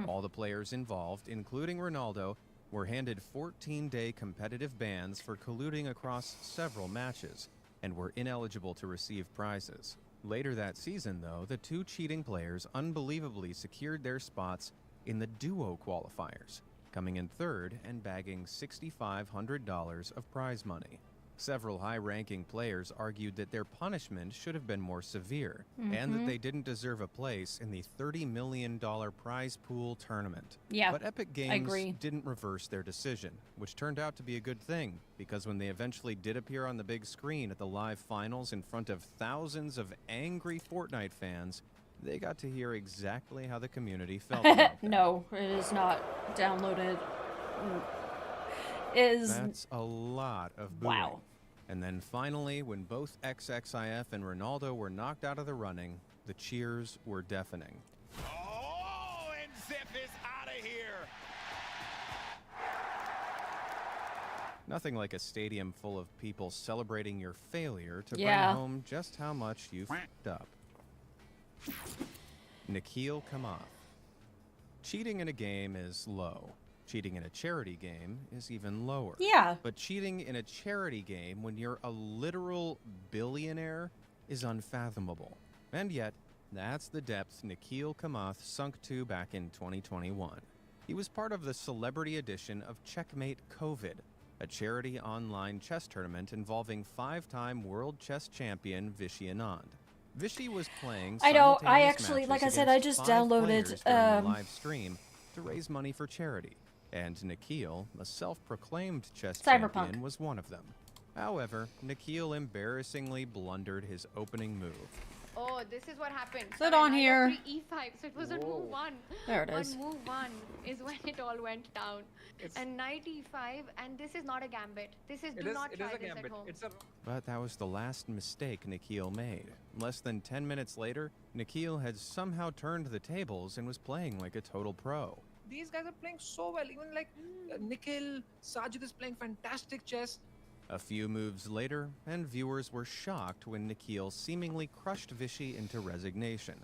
All the players involved, including Ronaldo, were handed 14-day competitive bans for colluding across several matches and were ineligible to receive prizes. Later that season, though, the 2 cheating players unbelievably secured their spots in the duo qualifiers, coming in 3rd and bagging $6,500 of prize money. Several high-ranking players argued that their punishment should have been more severe, and that they didn't deserve a place in the $30 million prize pool tournament. Yeah, but Epic I Games agree. didn't reverse their decision, which turned out to be a good thing, because when they eventually did appear on the big screen at the live finals in front of thousands of angry Fortnite fans, they got to hear exactly how the community felt about them. No, it is not downloaded. Is That's a lot of booing. Wow. And then finally, when both XXIF and Ronaldo were knocked out of the running, the cheers were deafening. Oh, and Zip is out of here. Nothing like a stadium full of people celebrating your failure to Yeah. bring home just how much you f***ed up. Nikhil Kamath. Cheating in a game is low. Cheating in a charity game is even lower. Yeah. But cheating in a charity game when you're a literal billionaire is unfathomable. And yet, that's the depth Nikhil Kamath sunk to back in 2021. He was part of the celebrity edition of Checkmate COVID, a charity online chess tournament involving 5-time world chess champion Vishy Anand. Vishy was playing I know, I simultaneous actually, matches like I said, I against just 5 downloaded, players during the live stream to raise money for charity. And Nikhil, a self-proclaimed chess Cyberpunk. champion, was one of them. However, Nikhil embarrassingly blundered his opening move. Oh, this is what happened. Sit So on I here. got free E5, so it was on move 1. There it is. On move 1 is when it all went down. And knight E5, and this is not a gambit. This is, do not try this at home. But that was the last mistake Nikhil made. Less than 10 minutes later, Nikhil had somehow turned the tables and was playing like a total pro. These guys are playing so well. Even like Nikhil, Sajid is playing fantastic chess. A few moves later, and viewers were shocked when Nikhil seemingly crushed Vishy into resignation.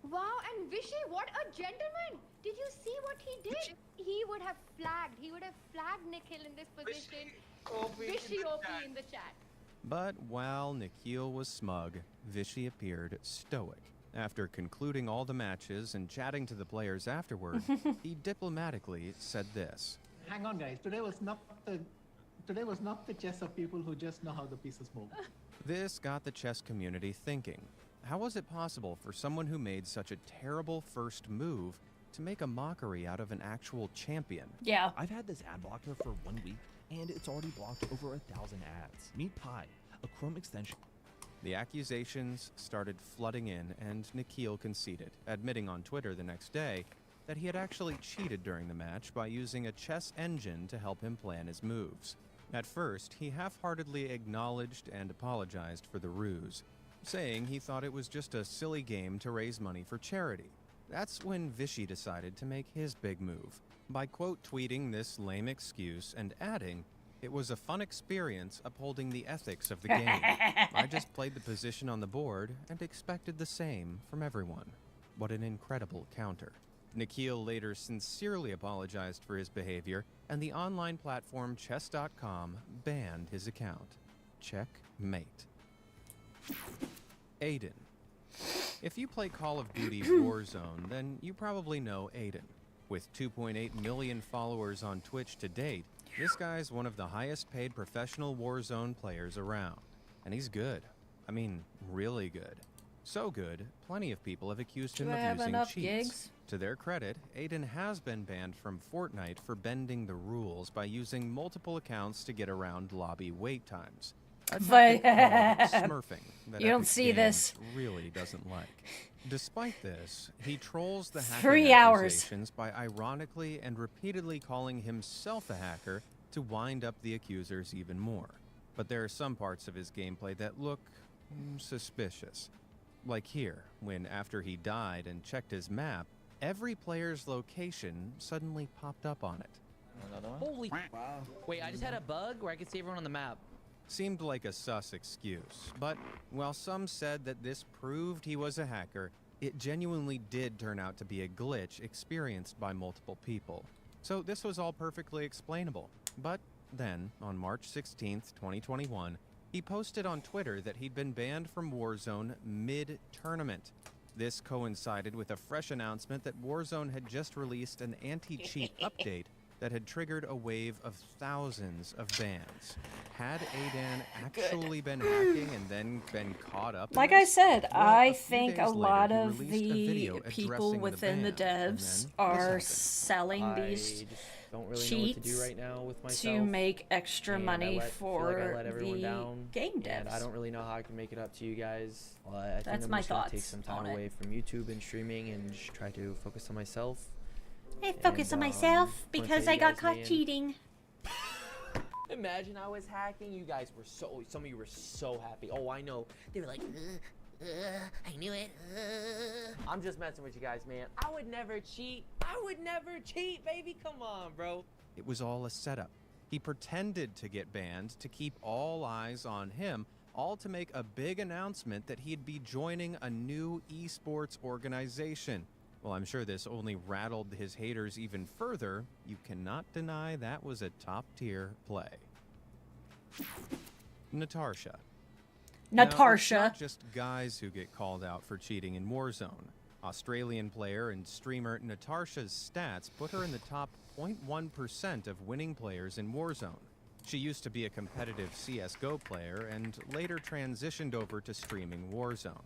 Wow, and Vishy, what a gentleman! Did you see what he did? He would have flagged. He would have flagged Nikhil in this position. Vishy OP in the chat. But while Nikhil was smug, Vishy appeared stoic. After concluding all the matches and chatting to the players afterward, he diplomatically said this. Hang on, guys. Today was not the chess of people who just know how the pieces move. This got the chess community thinking. How was it possible for someone who made such a terrible first move to make a mockery out of an actual champion? Yeah. I've had this ad blocker for 1 week, and it's already blocked over 1,000 ads. Meet Pi, a Chrome extension. The accusations started flooding in, and Nikhil conceded, admitting on Twitter the next day that he had actually cheated during the match by using a chess engine to help him plan his moves. At first, he half-heartedly acknowledged and apologized for the ruse, saying he thought it was just a silly game to raise money for charity. That's when Vishy decided to make his big move, by quote tweeting this lame excuse and adding, It was a fun experience upholding the ethics of the game. I just played the position on the board and expected the same from everyone. What an incredible counter. Nikhil later sincerely apologized for his behavior, and the online platform chess.com banned his account. Checkmate. Aiden. If you play Call of Duty Warzone, then you probably know Aiden. With 2.8 million followers on Twitch to date, this guy's one of the highest paid professional Warzone players around. And he's good. I mean, really good. So good, plenty of people have accused him Do I of have using enough cheats. gigs? To their credit, Aiden has been banned from Fortnite for bending the rules by using multiple accounts to get around lobby wait times. A But tactic called smurfing that you don't Epic see Games this. really doesn't like. Despite this, he trolls the hacking 3 hours. accusations by ironically and repeatedly calling himself a hacker to wind up the accusers even more. But there are some parts of his gameplay that look suspicious. Like here, when after he died and checked his map, every player's location suddenly popped up on it. Another one? Holy wow. Wait, I just had a bug where I could see everyone on the map. Seemed like a sus excuse, but while some said that this proved he was a hacker, it genuinely did turn out to be a glitch experienced by multiple people. So this was all perfectly explainable. But then, on March 16th, 2021, he posted on Twitter that he'd been banned from Warzone mid-tournament. This coincided with a fresh announcement that Warzone had just released an anti-cheat update that had triggered a wave of thousands of bans. Had Aiden actually been hacking and then been caught up in Like this? I said, Well, I few think days a later, lot he of released a the video people addressing within the ban, and devs then are this happened. selling I these just don't really know cheats what to do right now with myself. to make extra and money I feel for like I let everyone the down, game devs. and I don't really know how I can make it up to you guys. Well, I think That's I'm my just gonna take thoughts some time on it. away from YouTube and streaming and just try to focus on myself. I focus on myself because I got caught cheating. Imagine I was hacking. You guys were some of you were so happy. Oh, I know. They were like, I knew it. I'm just messing with you guys, man. I would never cheat. I would never cheat, baby. Come on, bro. It was all a setup. He pretended to get banned to keep all eyes on him, all to make a big announcement that he'd be joining a new esports organization. Well, I'm sure this only rattled his haters even further. You cannot deny that was a top-tier play. Natasha. Now, it's not just guys who get called out for cheating in Warzone. Australian player and streamer Natasha's stats put her in the top 0.1% of winning players in Warzone. She used to be a competitive CSGO player and later transitioned over to streaming Warzone.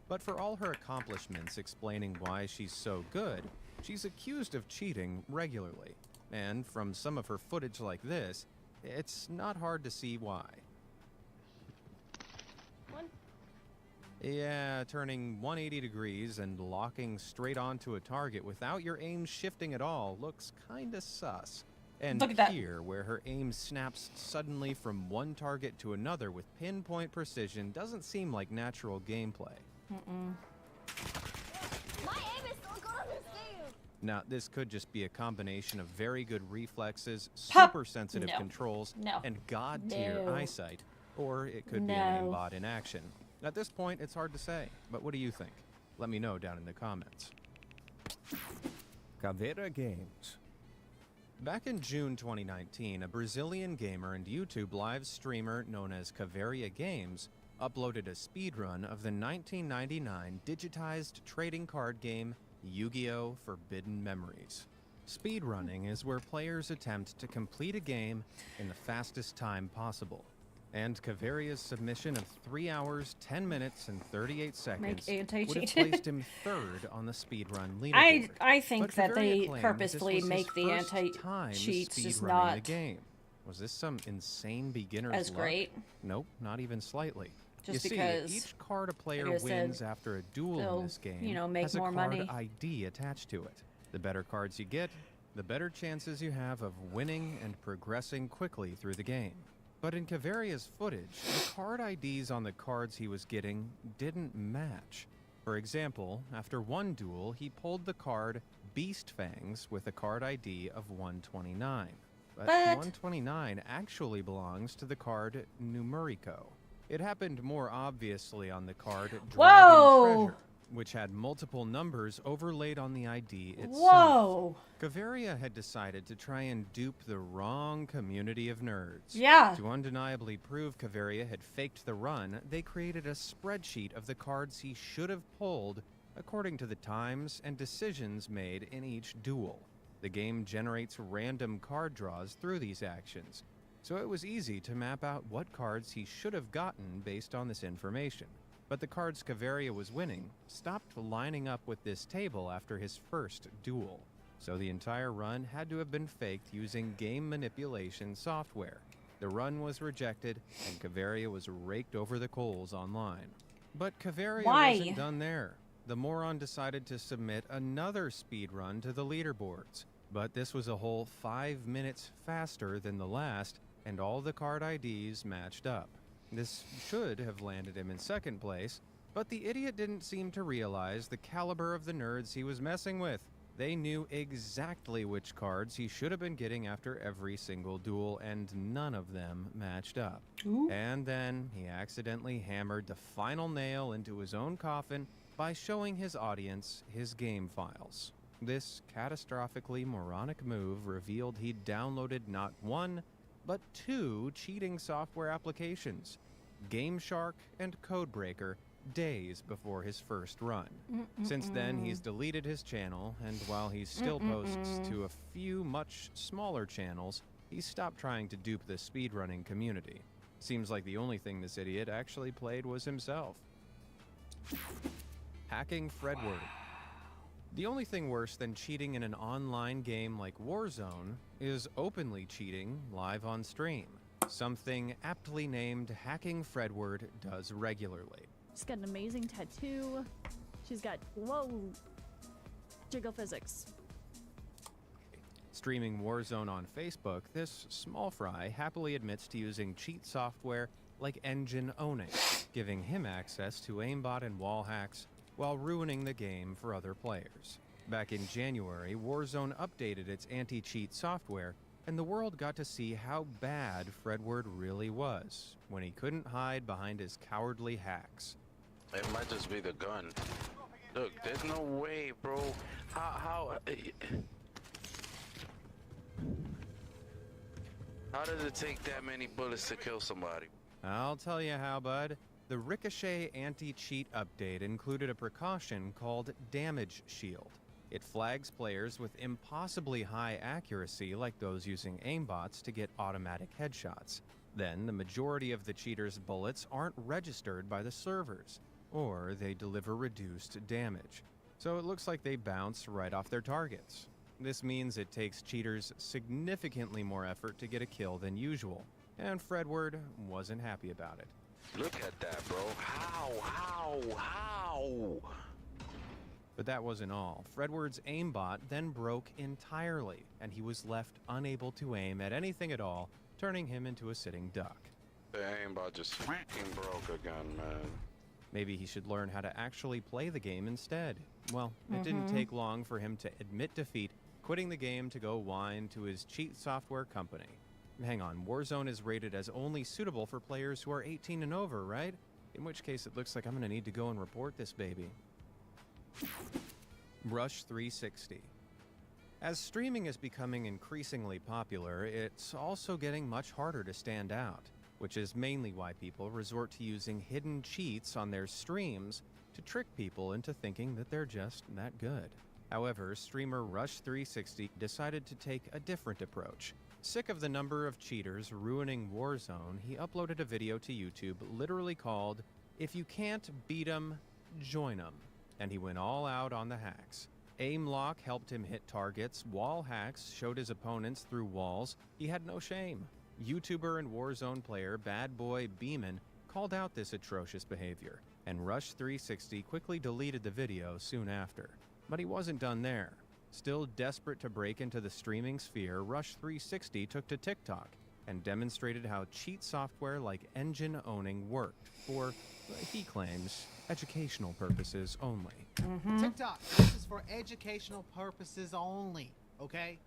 But for all her accomplishments explaining why she's so good, she's accused of cheating regularly. And from some of her footage like this, it's not hard to see why. Yeah, turning 180 degrees and locking straight onto a target without your aim shifting at all looks kinda sus. And Look at that. here, where her aim snaps suddenly from one target to another with pinpoint precision, doesn't seem like natural gameplay. My aim is so good on this game. Now, this could just be a combination of very good reflexes, Pup. super sensitive No. controls, No. and god-tier No. eyesight, or it could be an No. aimbot in action. At this point, it's hard to say, but what do you think? Let me know down in the comments. Caveira Games. Back in June 2019, a Brazilian gamer and YouTube live streamer known as Caveira Games uploaded a speedrun of the 1999 digitized trading card game Yu-Gi-Oh! Forbidden Memories. Speedrunning is where players attempt to complete a game in the fastest time possible. And Caveira's submission of 3 hours, 10 minutes, and 38 seconds would have placed him third on the speedrun leaderboard. I think But that Caveira they claims purposefully this was make his the first time anti-cheats just speedrunning not the game. Was this some insane beginner's as luck? great. Nope, not even slightly. Just you see, because, each card a player like I said, wins after a duel they'll, in this game you know, make has a more card money. ID attached to it. The better cards you get, the better chances you have of winning and progressing quickly through the game. But in Caveira's footage, the card IDs on the cards he was getting didn't match. For example, after one duel, he pulled the card Beast Fangs with a card ID of 129. But 129 actually belongs to the card Numerico. It happened more obviously on the card Dragon Treasure, which had multiple numbers overlaid on the ID itself. Whoa! Caveria had decided to try and dupe the wrong community of nerds. Yeah. To undeniably prove Caveria had faked the run, they created a spreadsheet of the cards he should have pulled according to the times and decisions made in each duel. The game generates random card draws through these actions, so it was easy to map out what cards he should have gotten based on this information. But the cards Caveria was winning stopped lining up with this table after his first duel, so the entire run had to have been faked using game manipulation software. The run was rejected, and Caveria was raked over the coals online. But Caveria wasn't done there. The moron decided to submit another speed run to the leaderboards, but this was a whole 5 minutes faster than the last, and all the card IDs matched up. This should have landed him in second place, but the idiot didn't seem to realize the caliber of the nerds he was messing with. They knew exactly which cards he should have been getting after every single duel, and none of them matched up. Ooh. And then he accidentally hammered the final nail into his own coffin by showing his audience his game files. This catastrophically moronic move revealed he'd downloaded not one, but two cheating software applications, GameShark and Codebreaker, days before his first run. Since then, he's deleted his channel, and while he still posts to a few much smaller channels, he's stopped trying to dupe the speedrunning community. Seems like the only thing this idiot actually played was himself. Hacking Fredward. The only thing worse than cheating in an online game like Warzone is openly cheating live on stream, something aptly named Hacking Fredward does regularly. She's got an amazing tattoo. She's got, whoa, jiggle physics. Streaming Warzone on Facebook, this small fry happily admits to using cheat software like engine owning, giving him access to aimbot and wall hacks while ruining the game for other players. Back in January, Warzone updated its anti-cheat software, and the world got to see how bad Fredward really was when he couldn't hide behind his cowardly hacks. It might just be the gun. Look, there's no way, bro. How does it take that many bullets to kill somebody? I'll tell you how, bud. The Ricochet anti-cheat update included a precaution called Damage Shield. It flags players with impossibly high accuracy, like those using aimbots, to get automatic headshots. Then, the majority of the cheaters' bullets aren't registered by the servers, or they deliver reduced damage. So it looks like they bounce right off their targets. This means it takes cheaters significantly more effort to get a kill than usual, and Fredward wasn't happy about it. Look at that, bro. How? But that wasn't all. Fredward's aimbot then broke entirely, and he was left unable to aim at anything at all, turning him into a sitting duck. The aimbot just fucking broke again, man. Maybe he should learn how to actually play the game instead. Well, it didn't take long for him to admit defeat, quitting the game to go whine to his cheat software company. Hang on, Warzone is rated as only suitable for players who are 18 and over, right? In which case it looks like I'm gonna need to go and report this baby. Rush 360. As streaming is becoming increasingly popular, it's also getting much harder to stand out, which is mainly why people resort to using hidden cheats on their streams to trick people into thinking that they're just that good. However, streamer Rush 360 decided to take a different approach. Sick of the number of cheaters ruining Warzone, he uploaded a video to YouTube literally called, "If You Can't Beat 'Em, Join 'Em," and he went all out on the hacks. Aim lock helped him hit targets, wall hacks showed his opponents through walls. He had no shame. YouTuber and Warzone player Bad Boy Beeman called out this atrocious behavior, and Rush 360 quickly deleted the video soon after. But he wasn't done there. Still desperate to break into the streaming sphere, Rush 360 took to TikTok and demonstrated how cheat software like engine owning worked for, he claims, educational purposes only. TikTok, this is for educational purposes only, okay?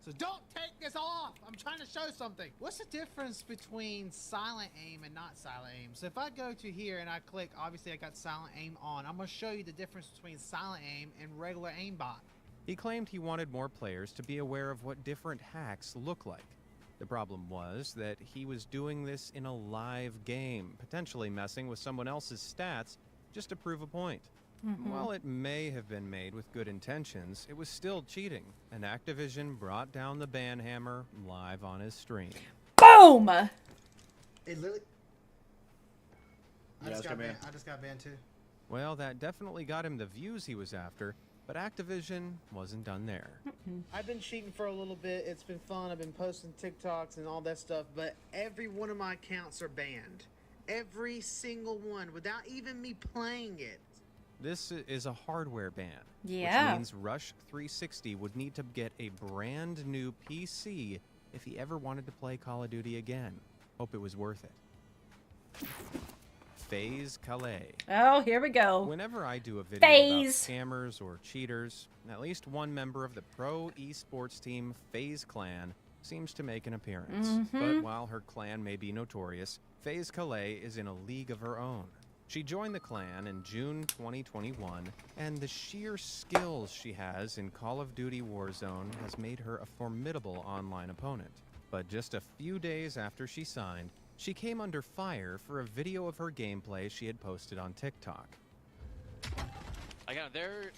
So don't take this off. I'm trying to show something. What's the difference between silent aim and not silent aim? So if I go to here and I click, obviously I got silent aim on. I'm going to show you the difference between silent aim and regular aimbot. He claimed he wanted more players to be aware of what different hacks look like. The problem was that he was doing this in a live game, potentially messing with someone else's stats just to prove a point. While it may have been made with good intentions, it was still cheating, and Activision brought down the ban hammer live on his stream. Boom! Hey, Lily. I just got banned too. Well, that definitely got him the views he was after, but Activision wasn't done there. I've been cheating for a little bit. It's been fun. I've been posting TikToks and all that stuff, but every one of my accounts are banned. Every single one, without even me playing it. This is a hardware ban, Yeah. which means Rush 360 would need to get a brand new PC if he ever wanted to play Call of Duty again. Hope it was worth it. FaZe Calais. Oh, here we go. Whenever I do a video about scammers or cheaters, at least one member of the pro esports team FaZe Clan seems to make an appearance. But while her clan may be notorious, FaZe Calais is in a league of her own. She joined the clan in June 2021, and the sheer skills she has in Call of Duty Warzone has made her a formidable online opponent. But just a few days after she signed, she came under fire for a video of her gameplay she had posted on TikTok. I got there.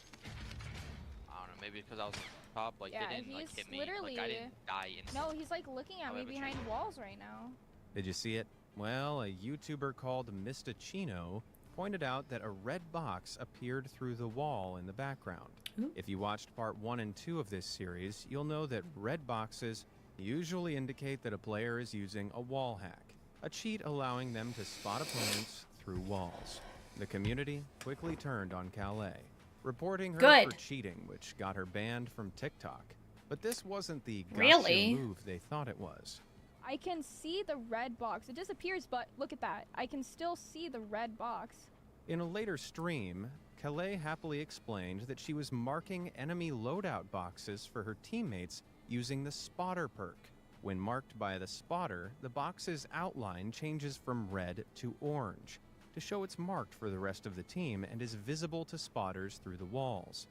I don't know, maybe because I was top, like Yeah, they didn't like he's hit me. literally. Like I didn't die instantly. No, he's like looking at me behind walls right now. Did you see it? Well, a YouTuber called Mistachino pointed out that a red box appeared through the wall in the background. If you watched part 1 and 2 of this series, you'll know that red boxes usually indicate that a player is using a wall hack, a cheat allowing them to spot opponents through walls. The community quickly turned on Calais, reporting her for cheating, which got her banned from TikTok. But this wasn't the gotcha move they thought it was. I can see the red box. It disappears, but look at that. I can still see the red box. In a later stream, Calais happily explained that she was marking enemy loadout boxes for her teammates using the spotter perk. When marked by the spotter, the box's outline changes from red to orange to show it's marked for the rest of the team and is visible to spotters through the walls.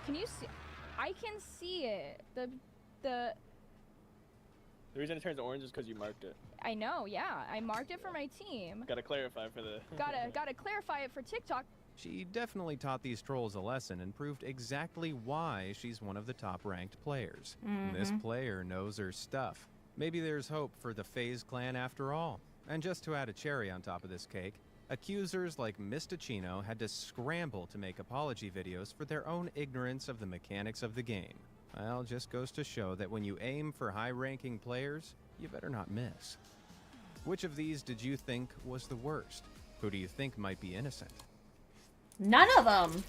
Can you see? I can see it. The reason it turns orange is because you marked it. I know, yeah. I marked it for my team. Gotta clarify for the... Gotta clarify it for TikTok. She definitely taught these trolls a lesson and proved exactly why she's one of the top-ranked players. This player knows her stuff. Maybe there's hope for the FaZe clan after all. And just to add a cherry on top of this cake, accusers like Mistachino had to scramble to make apology videos for their own ignorance of the mechanics of the game. Well, just goes to show that when you aim for high-ranking players, you better not miss. Which of these did you think was the worst? Who do you think might be innocent? None of them.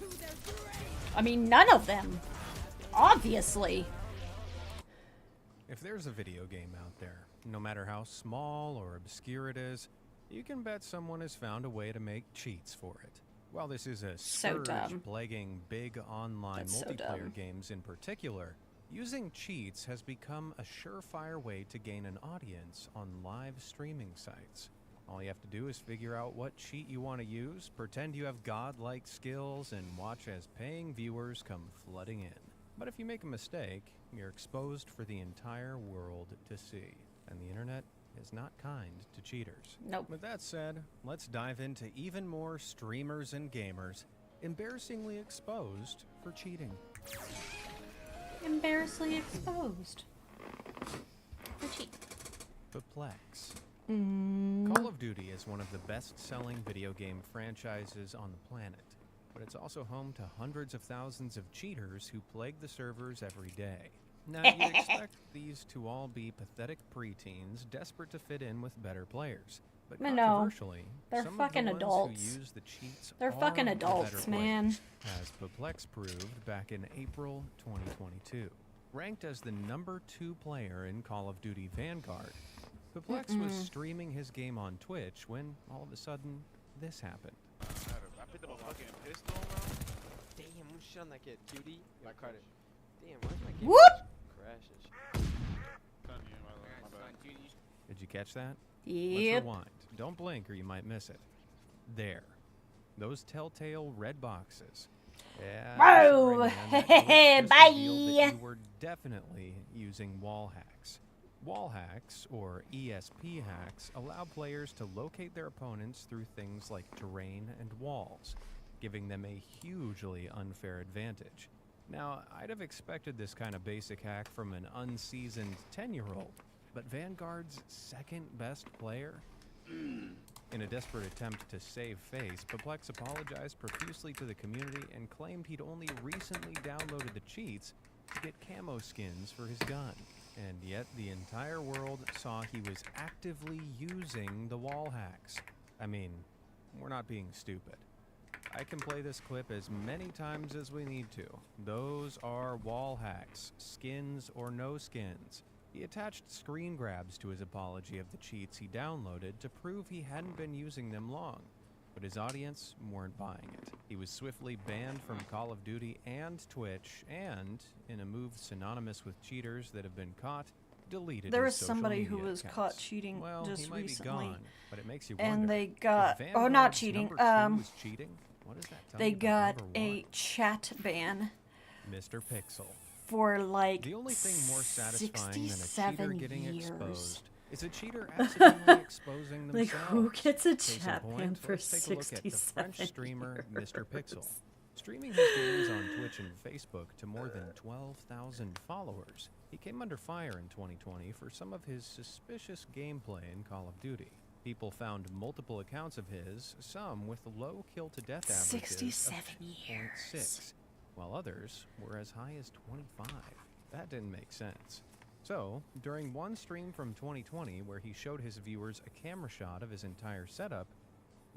I mean, none of them. Obviously. If there's a video game out there, no matter how small or obscure it is, you can bet someone has found a way to make cheats for it. While this is a scourge plaguing big online multiplayer games in particular, using cheats has become a surefire way to gain an audience on live streaming sites. All you have to do is figure out what cheat you want to use, pretend you have godlike skills, and watch as paying viewers come flooding in. But if you make a mistake, you're exposed for the entire world to see. And the internet is not kind to cheaters. Nope. With that said, let's dive into even more streamers and gamers embarrassingly exposed for cheating. Embarrassingly exposed for cheat. Perplex. Call of Duty is one of the best-selling video game franchises on the planet, but it's also home to hundreds of thousands of cheaters who plague the servers every day. Now, you'd expect these to all be pathetic preteens desperate to fit in with better players. But controversially, they're some fucking of the adults. ones who use the cheats They're are fucking the adults, better man. players, as Perplex proved back in April 2022. Ranked as the #2 player in Call of Duty Vanguard, Perplex was streaming his game on Twitch when, all of a sudden, this happened. I picked up a fucking pistol, bro. Damn, I'm shit on that kid, cutie. I caught it. Damn, where's my game? Whoop! Crashes. catch that? Yep. Let's rewind. Don't blink or you might miss it. There. Those telltale red boxes. Yeah, Whoa! sorry, man. That glitch just Bye! revealed that you were definitely using wall hacks. Wall hacks, or ESP hacks, allow players to locate their opponents through things like terrain and walls, giving them a hugely unfair advantage. Now, I'd have expected this kind of basic hack from an unseasoned 10-year-old, but Vanguard's second best player? In a desperate attempt to save face, Perplex apologized profusely to the community and claimed he'd only recently downloaded the cheats to get camo skins for his gun. And yet the entire world saw he was actively using the wall hacks. I mean, we're not being stupid. I can play this clip as many times as we need to. Those are wall hacks, skins or no skins. He attached screen grabs to his apology of the cheats he downloaded to prove he hadn't been using them long, but his audience weren't buying it. He was swiftly banned from Call of Duty and Twitch, and, in a move synonymous with cheaters that have been caught, deleted There his was social somebody who media was accounts. caught cheating Well, just he might recently, be gone, but it makes you wonder, and they if got not Vanguard's cheating. number 2 is cheating, what does that tell They you about got number a 1? chat ban Mr. Pixel. for like The only thing more satisfying than a cheater 67 getting years. exposed is a cheater accidentally exposing themselves. Like, who gets a Case in chat point, ban for let's take a look at the 67 French streamer years? Mr. Pixel. Streaming his games on Twitch and Facebook to more than 12,000 followers, he came under fire in 2020 for some of his suspicious gameplay in Call of Duty. People found multiple accounts of his, some with low kill-to-death averages 67 of 2.6, while others were as high as 25. That didn't make sense. So, during one stream from 2020 where he showed his viewers a camera shot of his entire setup,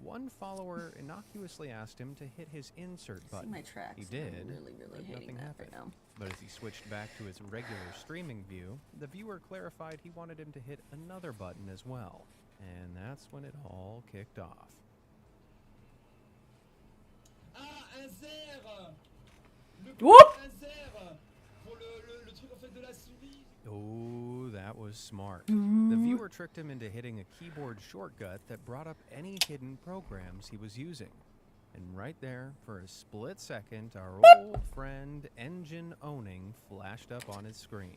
one follower innocuously asked him to hit his insert button. my tracks. He did, I'm really but hating nothing that happened. right now. But as he switched back to his regular streaming view, the viewer clarified he wanted him to hit another button as well. And that's when it all kicked off. Whoop! Oh, that was smart. The viewer tricked him into hitting a keyboard shortcut that brought up any hidden programs he was using. And right there, for a split second, our old friend Engine Owning flashed up on his screen.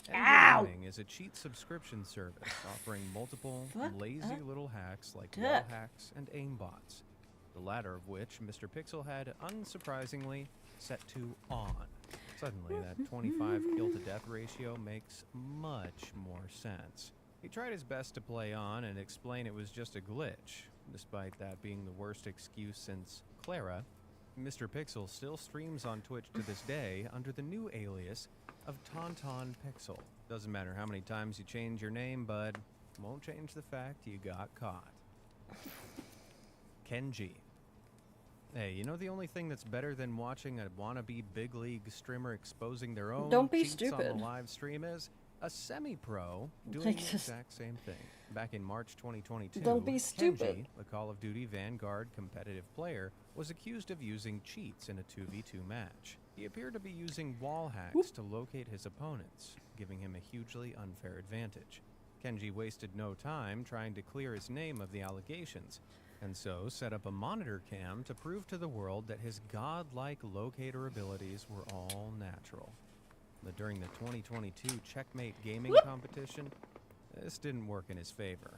Engine Owning is a cheat subscription service offering multiple lazy little hacks like wall hacks and aimbots, the latter of which Mr. Pixel had, unsurprisingly, set to on. Suddenly, that 25 kill-to-death ratio makes much more sense. He tried his best to play on and explain it was just a glitch. Despite that being the worst excuse since Clara, Mr. Pixel still streams on Twitch to this day under the new alias of Tauntaun Pixel. Doesn't matter how many times you change your name, bud. Won't change the fact you got caught. Kenji. Hey, you know the only thing that's better than watching a wannabe big league streamer exposing their own Don't be cheats stupid. on the live stream is a semi-pro doing Like the just- exact same thing. Back in March 2022, Don't be stupid. Kenji, the Call of Duty Vanguard competitive player, was accused of using cheats in a 2v2 match. He appeared to be using wall hacks to locate his opponents, giving him a hugely unfair advantage. Kenji wasted no time trying to clear his name of the allegations, and so set up a monitor cam to prove to the world that his godlike locator abilities were all natural. But during the 2022 Checkmate Gaming competition, this didn't work in his favor.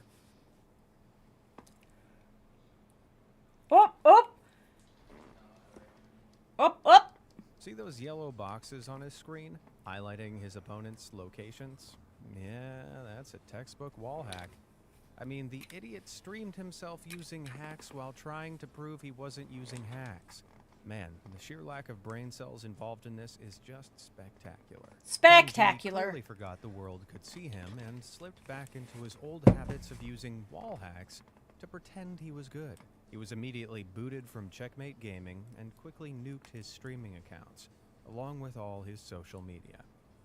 Up, up! Up, up! See those yellow boxes on his screen, highlighting his opponent's locations? Yeah, that's a textbook wall hack. I mean, the idiot streamed himself using hacks while trying to prove he wasn't using hacks. Man, the sheer lack of brain cells involved in this is just spectacular. Spectacular. He clearly forgot the world could see him and slipped back into his old habits of using wall hacks to pretend he was good. He was immediately booted from Checkmate Gaming and quickly nuked his streaming accounts, along with all his social media.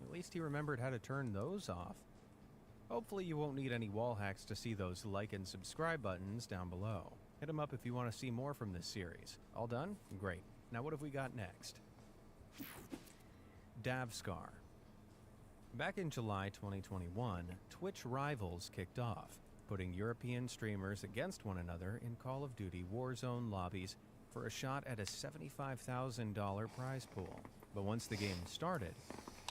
At least he remembered how to turn those off. Hopefully you won't need any wall hacks to see those like and subscribe buttons down below. Hit them up if you want to see more from this series. All done? Great. Now what have we got next? Davscar. Back in July 2021, Twitch Rivals kicked off, putting European streamers against one another in Call of Duty Warzone lobbies for a shot at a $75,000 prize pool. But once the game started,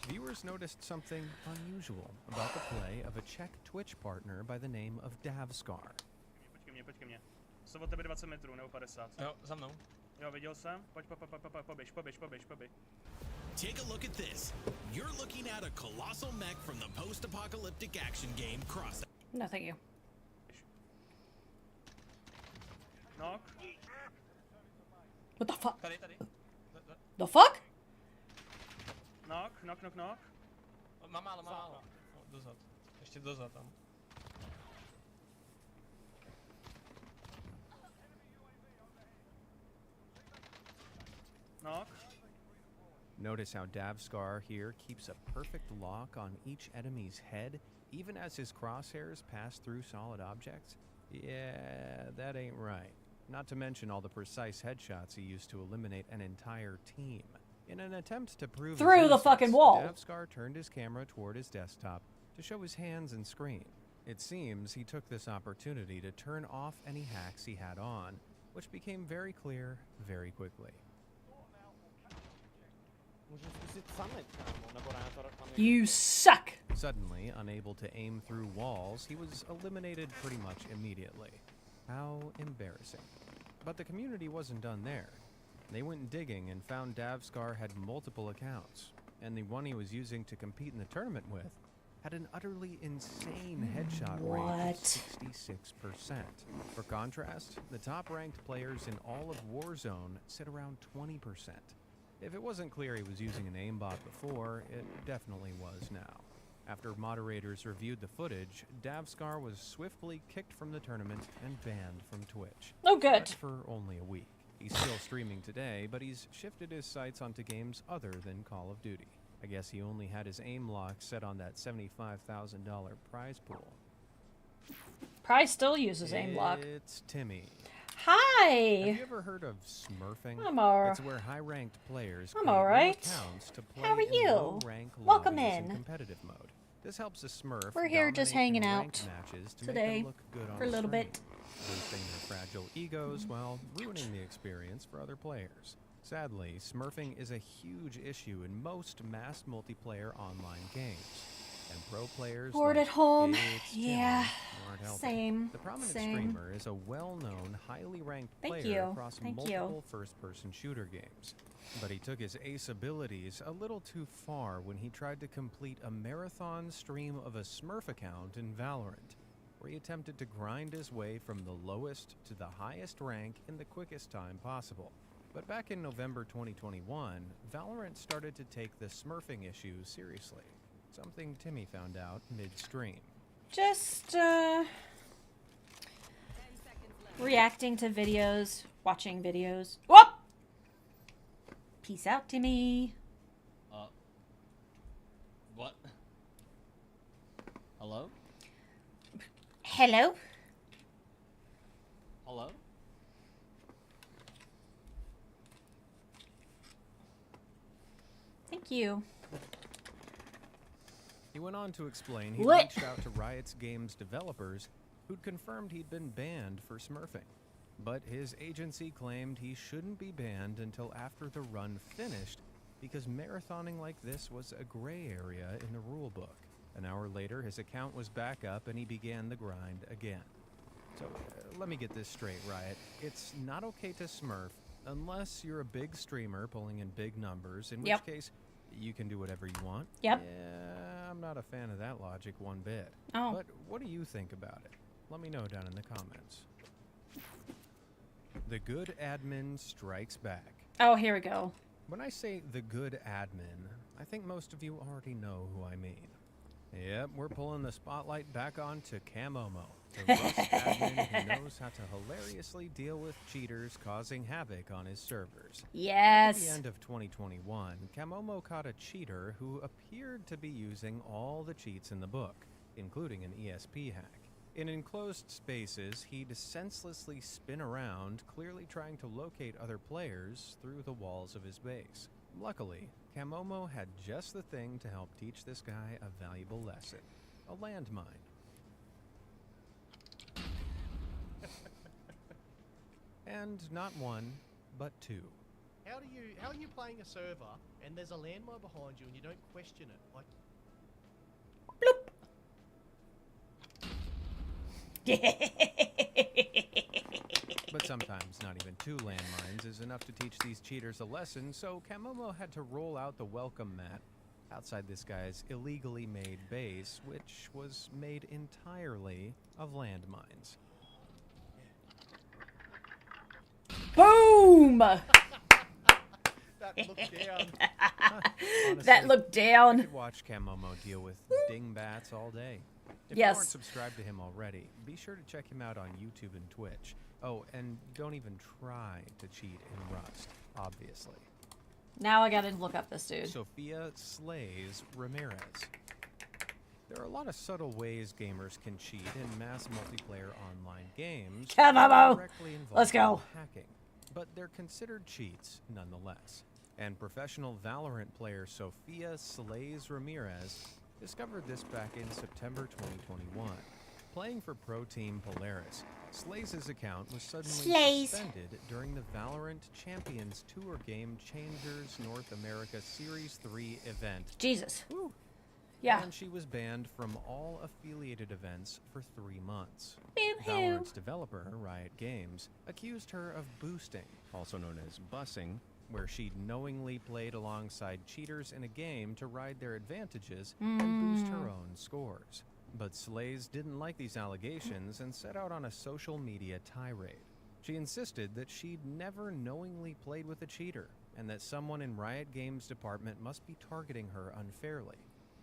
viewers noticed something unusual about the play of a Czech Twitch partner by the name of Davskar. Počkej mě. Jsou od tebe 20 metrů, nebo 50. Jo, za mnou. Jo, viděl jsem. Poběž. Take a look at this. You're looking at a colossal mech from the post-apocalyptic action game Cross. No, thank you. Knock. What the fuck? Tady. The fuck? Knock. Mám málo. Dozad. Ještě dozad tam. Knock. Notice how Davskar here keeps a perfect lock on each enemy's head, even as his crosshairs pass through solid objects? Yeah, that ain't right. Not to mention all the precise headshots he used to eliminate an entire team. In an attempt to prove Through his the innocence, fucking wall. Davskar turned his camera toward his desktop to show his hands and screen. It seems he took this opportunity to turn off any hacks he had on, which became very clear very quickly. You suck! Suddenly, unable to aim through walls, he was eliminated pretty much immediately. How embarrassing. But the community wasn't done there. They went digging and found Davskar had multiple accounts, and the one he was using to compete in the tournament with had an utterly insane headshot rate of 66%. For contrast, the top-ranked players in all of Warzone sit around 20%. If it wasn't clear he was using an aimbot before, it definitely was now. After moderators reviewed the footage, Davskar was swiftly kicked from the tournament and banned from Twitch. Oh, good. But for only a week. He's still streaming today, but he's shifted his sights onto games other than Call of Duty. I guess he only had his aim lock set on that $75,000 prize pool. Prize still uses aim lock. It's Timmy. Hi! Have you ever heard of smurfing? I'm alright. It's where high-ranked players I'm create new alright. accounts to play How are in you? low-rank Welcome lobbies in. competitive mode. This helps a smurf We're here just dominate hanging in ranked out matches to today make them look good on for a little screen, bit. boosting their fragile egos while ruining the experience for other players. Sadly, smurfing is a huge issue in most mass multiplayer online games. And pro players Bored like at home. It's Timmy Yeah. aren't helping. Same. The prominent Same. streamer is a well-known, highly ranked Thank player you. across Thank multiple you. first-person shooter games. But he took his ace abilities a little too far when he tried to complete a marathon stream of a Smurf account in Valorant, where he attempted to grind his way from the lowest to the highest rank in the quickest time possible. But back in November 2021, Valorant started to take the smurfing issue seriously, something Timmy found out mid-stream. Just, reacting to videos, watching videos. Whoop! Peace out, Timmy. What? Hello? Hello? Hello? Thank you. He went on to explain he What? reached out to Riot's Games developers who'd confirmed he'd been banned for smurfing. But his agency claimed he shouldn't be banned until after the run finished because marathoning like this was a gray area in the rulebook. An hour later, his account was back up and he began the grind again. So let me get this straight, Riot. It's not okay to smurf unless you're a big streamer pulling in big numbers, in Yep. which case you can do whatever you want. Yep. Yeah, I'm not a fan of that logic one bit. Oh. But what do you think about it? Let me know down in the comments. The good admin strikes back. Oh, here we go. When I say the good admin, I think most of you already know who I mean. Yep, we're pulling the spotlight back on to Camomo, the Rust admin who knows how to hilariously deal with cheaters causing havoc on his servers. Yes. At the end of 2021, Camomo caught a cheater who appeared to be using all the cheats in the book, including an ESP hack. In enclosed spaces, he'd senselessly spin around, clearly trying to locate other players through the walls of his base. Luckily, Kamomo had just the thing to help teach this guy a valuable lesson. A landmine. And not one, but two. How are you playing a server and there's a landmine behind you and you don't question it? Like, But sometimes not even 2 landmines is enough to teach these cheaters a lesson, so Kamomo had to roll out the welcome mat outside this guy's illegally made base, which was made entirely of landmines. Boom! that look down. Honestly, That looked down. I could watch Kamomo deal with dingbats all day. If Yes. you aren't subscribed to him already, be sure to check him out on YouTube and Twitch. Oh, and don't even try to cheat in Rust, obviously. Now I gotta look up this dude. Sophia Slays Ramirez. There are a lot of subtle ways gamers can cheat in mass multiplayer online games. Come on, Mo. Directly involved Let's go. in hacking, but they're considered cheats nonetheless. And professional Valorant player Sophia Slays Ramirez discovered this back in September 2021. Playing for pro team Polaris, Slays' account was suddenly suspended during the Valorant Champions Tour Game Changers North America Series 3 event. Jesus. Woo. Yeah. And she was banned from all affiliated events for 3 months. Boo-hoo. Valorant's developer, Riot Games, accused her of boosting, also known as bussing, where she'd knowingly played alongside cheaters in a game to ride their advantages and boost her own scores. But Slays didn't like these allegations and set out on a social media tirade. She insisted that she'd never knowingly played with a cheater, and that someone in Riot Games' department must be targeting her unfairly.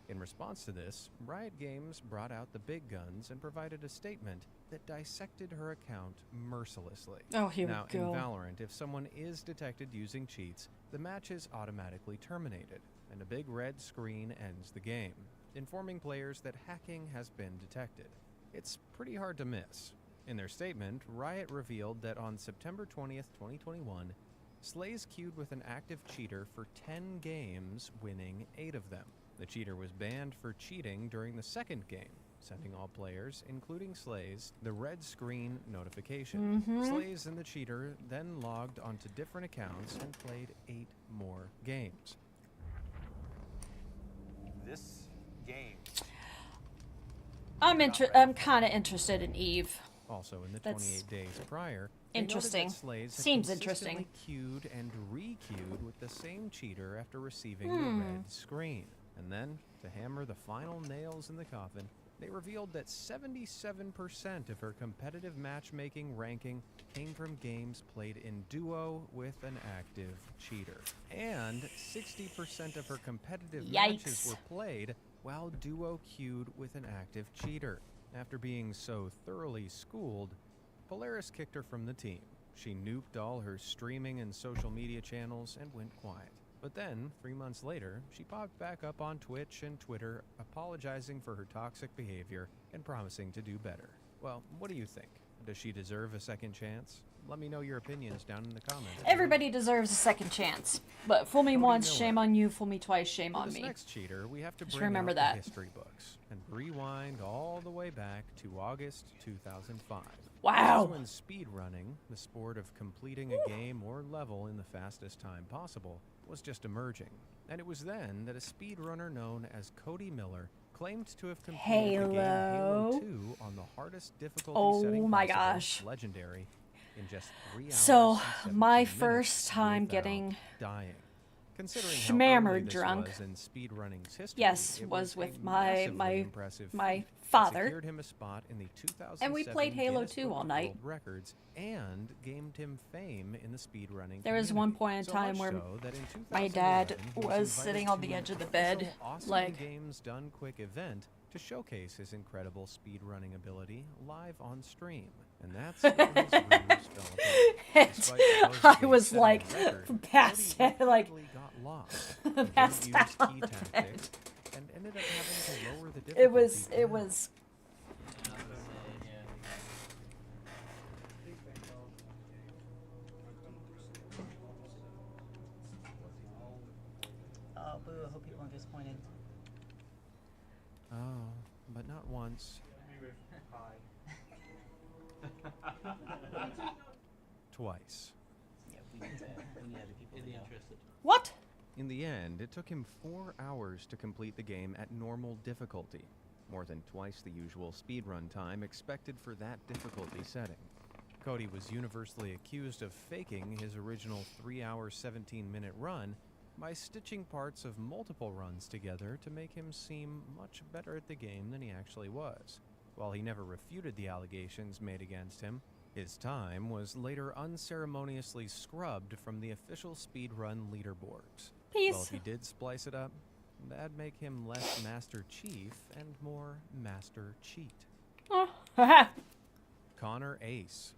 In response to this, Riot Games brought out the big guns and provided a statement that dissected her account mercilessly. Oh, here now, we go. in Valorant, if someone is detected using cheats, the match is automatically terminated, and a big red screen ends the game, informing players that hacking has been detected. It's pretty hard to miss. In their statement, Riot revealed that on September 20th, 2021, Slays queued with an active cheater for 10 games, winning 8 of them. The cheater was banned for cheating during the second game, sending all players, including Slays, the red screen notification. Slays and the cheater then logged onto different accounts and played 8 more games. This game. I'm kind of interested in Eve. Also, in the That's 28 days prior, they noted interesting. that Slays had Seems consistently interesting. queued and re-queued with the same cheater after receiving the red screen. And then, to hammer the final nails in the coffin, they revealed that 77% of her competitive matchmaking ranking came from games played in duo with an active cheater. And 60% of her competitive matches were played while duo queued with an active cheater. After being so thoroughly schooled, Polaris kicked her from the team. She nuked all her streaming and social media channels and went quiet. But then, 3 months later, she popped back up on Twitch and Twitter, apologizing for her toxic behavior and promising to do better. Well, what do you think? Does she deserve a second chance? Let me know your opinions down in the comments. Everybody deserves a second chance. But fool me once, shame on you. Fool me twice, shame For on this me. next cheater, we have to Just bring remember out that. the history books and rewind all the way back to August 2005. Wow. This is when speedrunning, the sport of completing a game or level in the fastest time possible, was just emerging. And it was then that a speedrunner known as Cody Miller claimed to have completed the game Halo 2 on the hardest difficulty setting my possible, gosh. Legendary, in just 3 hours So, and 17 my minutes first time without getting dying. Considering how schmammered early this drunk. was in speedrunning's history, Yes, it was a with massively impressive my feat that father. secured him a spot in the 2007 And we played Halo Guinness 2 Book all of night. World Records and gained him fame in the speedrunning There was community. one point in So time much where so that in my dad 2011, he was invited sitting on to the an edge of the official bed, Awesome like, Games Done Quick event to showcase his incredible speedrunning ability live on stream. And that's how his rumors fell apart. Despite I supposedly was setting like a record, passed Cody like repeatedly got lost, and didn't passed use out key on the bed. tactics, and ended up having to lower the difficulty. It was more disappointed. Oh, but not once. Twice. Yeah, we need other people to know. What? In the end, it took him 4 hours to complete the game at normal difficulty, more than twice the usual speedrun time expected for that difficulty setting. Cody was universally accused of faking his original 3-hour, 17-minute run by stitching parts of multiple runs together to make him seem much better at the game than he actually was. While he never refuted the allegations made against him, his time was later unceremoniously scrubbed from the official speedrun leaderboards. Peace. Well, if he did splice it up, that'd make him less Master Chief and more Master Cheat. Oh, haha. Connor Ace.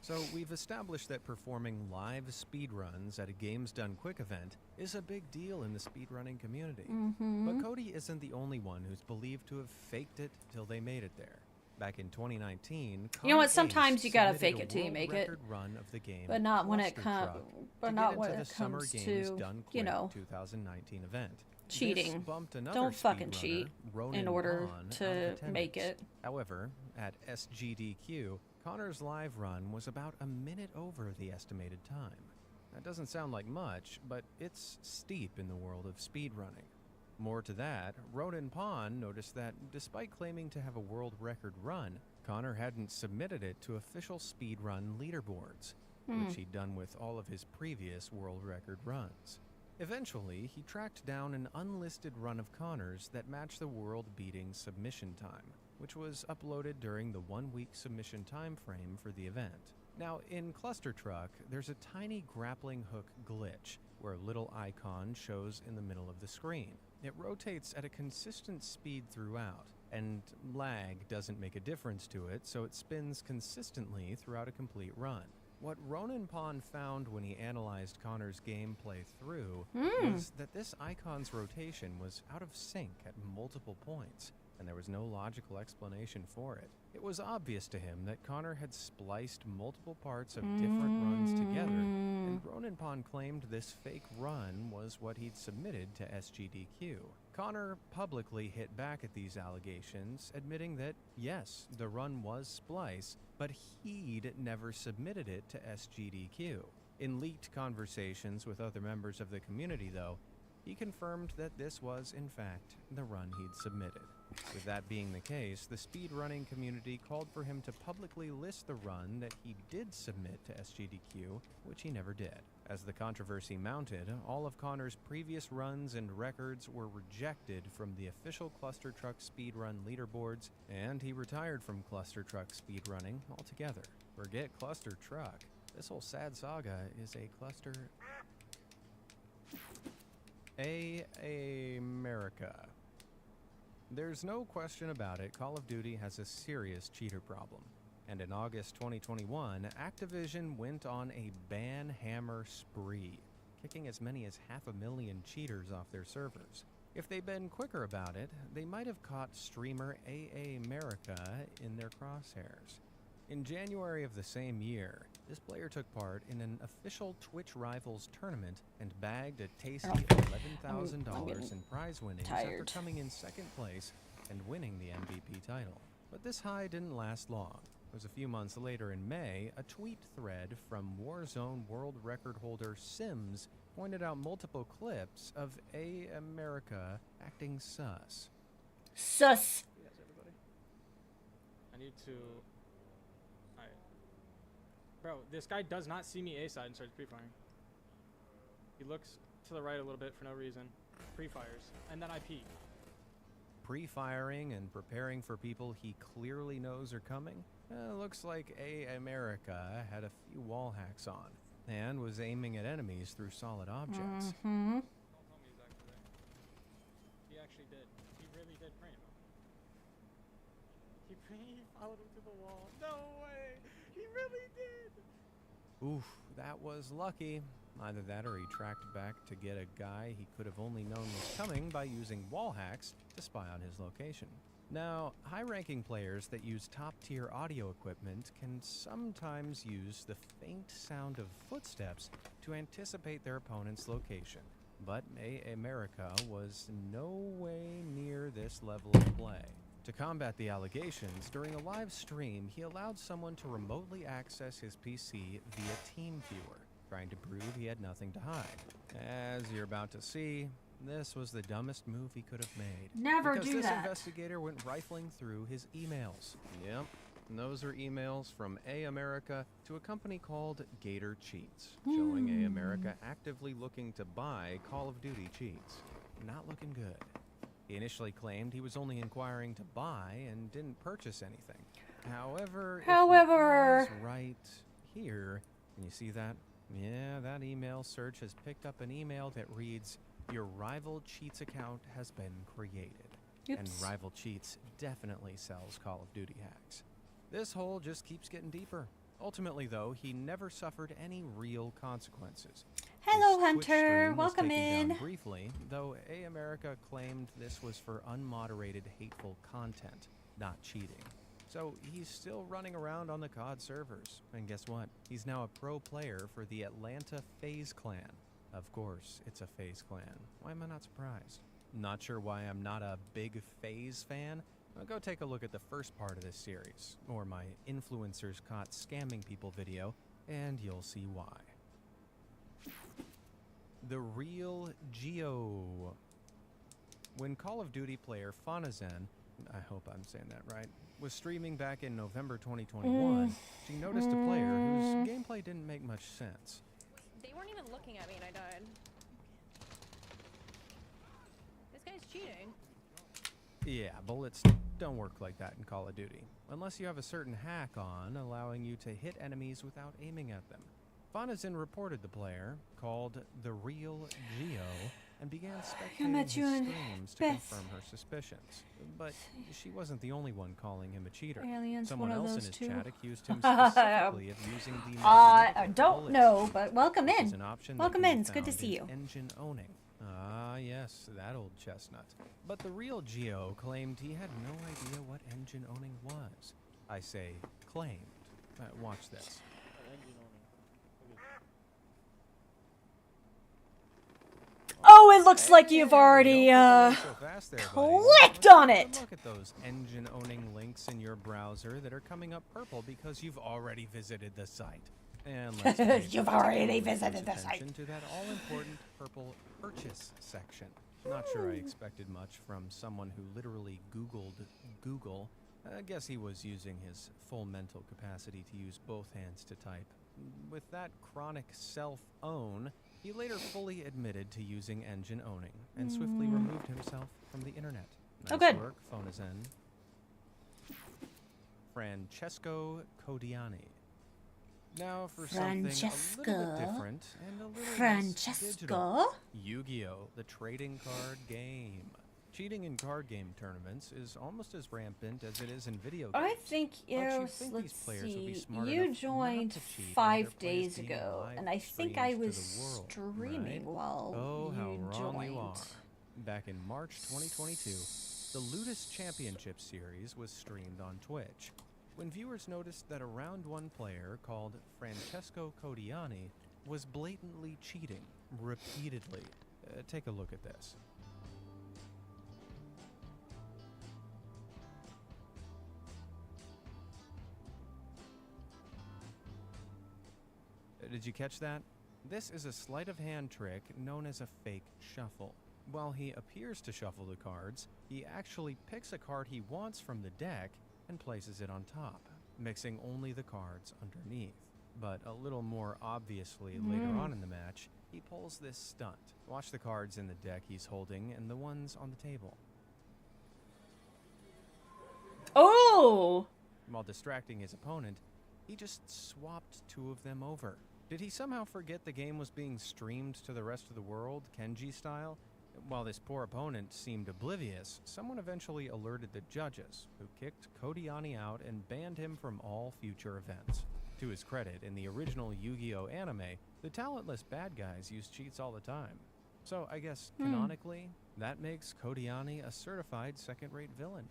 So we've established that performing live speedruns at a Games Done Quick event is a big deal in the speedrunning community. But Cody isn't the only one who's believed to have faked it till they made it there. Back in 2019, You know what? Connor Sometimes Ace you gotta submitted fake a it till you world make it. record run of the game But not when it Cluster comes. Truck But to not get when into it the Summer comes Games to, Done you Quick know, 2019 event. cheating. This bumped another Don't fucking speedrunner, cheat Ronan in order Pahn, out of to make attendance. it. However, at SGDQ, Connor's live run was about a minute over the estimated time. That doesn't sound like much, but it's steep in the world of speedrunning. More to that, Ronan Pahn noticed that despite claiming to have a world record run, Connor hadn't submitted it to official speedrun leaderboards, which he'd done with all of his previous world record runs. Eventually, he tracked down an unlisted run of Connor's that matched the world-beating submission time, which was uploaded during the 1-week submission time frame for the event. Now, in Cluster Truck, there's a tiny grappling hook glitch where a little icon shows in the middle of the screen. It rotates at a consistent speed throughout, and lag doesn't make a difference to it, so it spins consistently throughout a complete run. What Ronan Pahn found when he analyzed Connor's gameplay through was that this icon's rotation was out of sync at multiple points, and there was no logical explanation for it. It was obvious to him that Connor had spliced multiple parts of different runs together, and Ronan Pahn claimed this fake run was what he'd submitted to SGDQ. Connor publicly hit back at these allegations, admitting that, yes, the run was splice, but he'd never submitted it to SGDQ. In leaked conversations with other members of the community, though, he confirmed that this was, in fact, the run he'd submitted. With that being the case, the speedrunning community called for him to publicly list the run that he did submit to SGDQ, which he never did. As the controversy mounted, all of Connor's previous runs and records were rejected from the official Cluster Truck speedrun leaderboards, and he retired from Cluster Truck speedrunning altogether. Forget Cluster Truck. This whole sad saga is a cluster... America. There's no question about it, Call of Duty has a serious cheater problem. And in August 2021, Activision went on a ban hammer spree, kicking as many as 500,000 cheaters off their servers. If they'd been quicker about it, they might have caught streamer America in their crosshairs. In January of the same year, this player took part in an official Twitch Rivals tournament and bagged a tasty $11,000 in prize winnings after coming in second place and winning the MVP title. But this high didn't last long. It was a few months later in May, a tweet thread from Warzone world record holder Sims pointed out multiple clips of America acting sus. Sus! Yes, everybody. I need to... Alright. Bro, this guy does not see me A-side and starts pre-firing. He looks to the right a little bit for no reason. Pre-fires. And then I peek. Pre-firing and preparing for people he clearly knows are coming? Looks like America had a few wall hacks on and was aiming at enemies through solid objects. Don't tell me he's actually there. He actually did. He really did frame him. He followed him to the wall. No way! He really did! Oof, that was lucky. Either that or he tracked back to get a guy he could have only known was coming by using wall hacks to spy on his location. Now, high-ranking players that use top-tier audio equipment can sometimes use the faint sound of footsteps to anticipate their opponent's location. But America was no way near this level of play. To combat the allegations, during a live stream, he allowed someone to remotely access his PC via TeamViewer, trying to prove he had nothing to hide. As you're about to see, this was the dumbest move he could have made. Never because do this that. investigator went rifling through his emails. Yep, and those are emails from America to a company called Gator Cheats, showing America actively looking to buy Call of Duty cheats. Not looking good. He initially claimed he was only inquiring to buy and didn't purchase anything. However, if we pause right here, can you see that? Yeah, that email search has picked up an email that reads, "Your Rival Cheats account has been created." Oops. And Rival Cheats definitely sells Call of Duty hacks. This hole just keeps getting deeper. Ultimately, though, he never suffered any real consequences. Hello, His Twitch Hunter. stream was Welcome taken down in. briefly, though America claimed this was for unmoderated hateful content, not cheating. So he's still running around on the COD servers. And guess what? He's now a pro player for the Atlanta FaZe clan. Of course, it's a FaZe clan. Why am I not surprised? Not sure why I'm not a big FaZe fan? Well, go take a look at the first part of this series, or my Influencers Caught Scamming People video, and you'll see why. The Real Geo. When Call of Duty player Fanazen, I hope I'm saying that right, was streaming back in November 2021, she noticed a player whose gameplay didn't make much sense. They weren't even looking at me and I died. This guy's cheating. Yeah, bullets don't work like that in Call of Duty, unless you have a certain hack on allowing you to hit enemies without aiming at them. Fanazen reported the player, called the Real Geo, and began spectating his streams to confirm her suspicions. But she wasn't the only one calling him a cheater. Aliens, Someone one of else in those his two. chat accused him specifically of using the I don't know, but welcome which in. is an option that Welcome can in. be It's good to found see in you. Engine owning. Ah, yes, that old chestnut. But the Real Geo claimed he had no idea what engine owning was. I say claimed. Watch this. Oh, it looks like you've already clicked on it. Look at those engine owning links in your browser that are coming up purple because you've already visited the site. And let's pay You've already visited the site. attention to that all-important purple purchase section. Not sure I expected much from someone who literally Googled Google. I guess he was using his full mental capacity to use both hands to type. With that chronic self-own, he later fully admitted to using engine owning and swiftly removed himself from the internet. Nice good. work, Fonazen. Francesco Codiani. Now for something a little bit different and a little less digital. Yu-Gi-Oh! The trading card game. Cheating in card game tournaments is almost as rampant as it is in video games. I think let's see. You joined 5 days ago, and I think I was streaming while you joined. Back in March 2022, the Ludus Championship Series was streamed on Twitch. When viewers noticed that a round 1 player called Francesco Codiani was blatantly cheating repeatedly. Take a look at this. Did you catch that? This is a sleight of hand trick known as a fake shuffle. While he appears to shuffle the cards, he actually picks a card he wants from the deck and places it on top, mixing only the cards underneath. But a little more obviously later on in the match, he pulls this stunt. Watch the cards in the deck he's holding and the ones on the table. Oh! While distracting his opponent, he just swapped 2 of them over. Did he somehow forget the game was being streamed to the rest of the world, Kenji style? While this poor opponent seemed oblivious, someone eventually alerted the judges, who kicked Codiani out and banned him from all future events. To his credit, in the original Yu-Gi-Oh! Anime, the talentless bad guys use cheats all the time. So I guess, canonically, that makes Codiani a certified second-rate villain.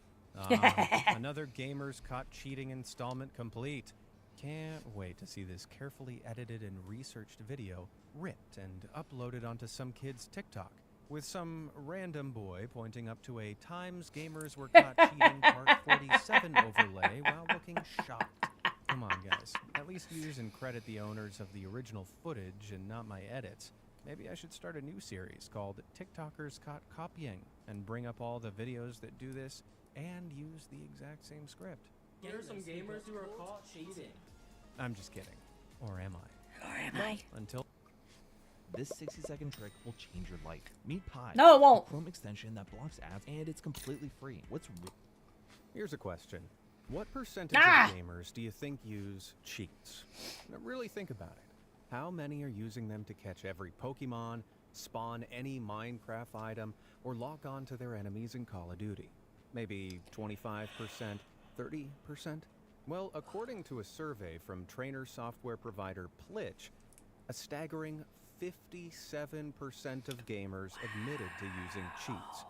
Another Gamers Caught Cheating installment complete. Can't wait to see this carefully edited and researched video ripped and uploaded onto some kid's TikTok, with some random boy pointing up to a Times Gamers Were Caught Cheating Part 47 overlay while looking shocked. Come on, guys. At least use and credit the owners of the original footage and not my edits. Maybe I should start a new series called TikTokers Caught Copying and bring up all the videos that do this and use the exact same script. There are some gamers who are caught cheating. I'm just kidding. Or am I? Or am I? Until This 60-second trick will change your life. Meet Pi. No, it won't. A Chrome extension that blocks ads, and it's completely free. Here's a question. What percentage of gamers do you think use cheats? Now, really think about it. How many are using them to catch every Pokemon, spawn any Minecraft item, or log on to their enemies in Call of Duty? Maybe 25%, 30%? Well, according to a survey from trainer software provider Plitch, a staggering 57% of gamers admitted to using cheats.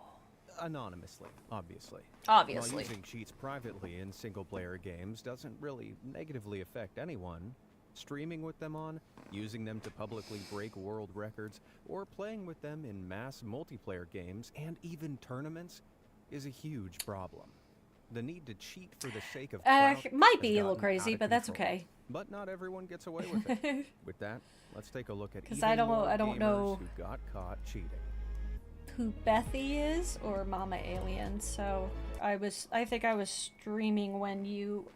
Anonymously, obviously. Obviously. While using cheats privately in single-player games doesn't really negatively affect anyone, streaming with them on, using them to publicly break world records, or playing with them in mass multiplayer games and even tournaments is a huge problem. The need to cheat for the sake of clout might has be a little gotten crazy, out of but that's control. okay. But not everyone gets away with it. With that, let's take a look at 'Cause even I don't more know gamers who got caught cheating. Who Bethy is or Mama Alien. So I think I was streaming when you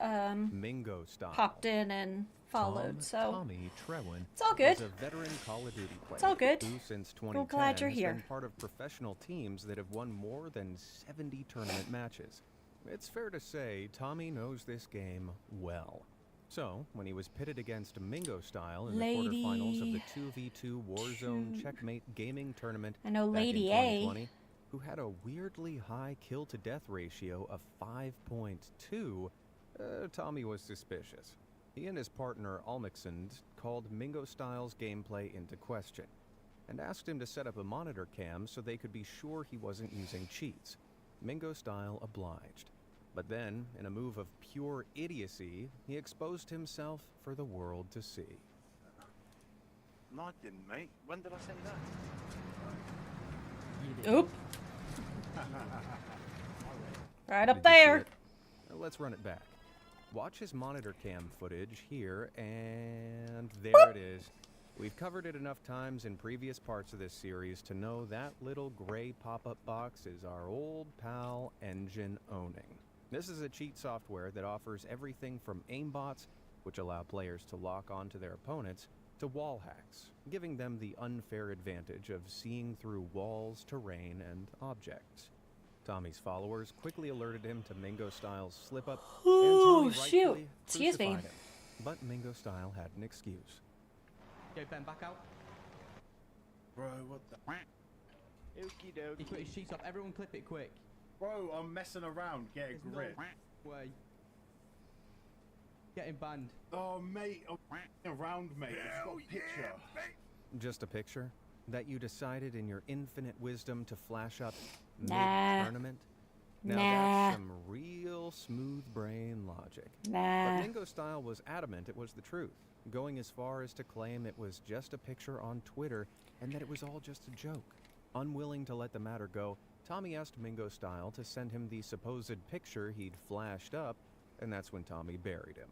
Mingo style. popped in and followed. Tommy Trewin it's all good. is a veteran Call of Duty player It's all good. who since We're 2010 glad you're has here. been part of professional teams that have won more than 70 tournament matches. It's fair to say Tommy knows this game well. So, when he was pitted against Mingo style in the quarterfinals of the 2v2 Warzone Checkmate Gaming Tournament I know back Lady in A. 2020, who had a weirdly high kill-to-death ratio of 5.2, Tommy was suspicious. He and his partner Almixand called Mingo Style's gameplay into question and asked him to set up a monitor cam so they could be sure he wasn't using cheats. Mingo Style obliged. But then, in a move of pure idiocy, he exposed himself for the world to see. No, I didn't, mate. When did I say that? Oop. Right up Did you see there. it? Let's run it back. Watch his monitor cam footage here, and there it is. We've covered it enough times in previous parts of this series to know that little gray pop-up box is our old pal Engine Owning. This is a cheat software that offers everything from aimbots, which allow players to lock onto their opponents, to wall hacks, giving them the unfair advantage of seeing through walls, terrain, and objects. Tommy's followers quickly alerted him to Mingo Style's slip-up, and Ooh, Tommy shoot. rightfully Excuse me. crucified him. But Mingo Style had an excuse. Go, Ben, back out. Bro, what the? Okie dokie. He put his sheets up. Everyone clip it quick. Bro, I'm messing around. Get a There's grip. no way. Getting banned. Oh, mate. I'm around, mate. It's got a picture. Just a picture that you decided in your infinite wisdom to flash up Nah. mid-tournament? Now Nah. that's some real smooth brain logic. Nah. But Mingo Style was adamant it was the truth, going as far as to claim it was just a picture on Twitter and that it was all just a joke. Unwilling to let the matter go, Tommy asked Mingo Style to send him the supposed picture he'd flashed up, and that's when Tommy buried him.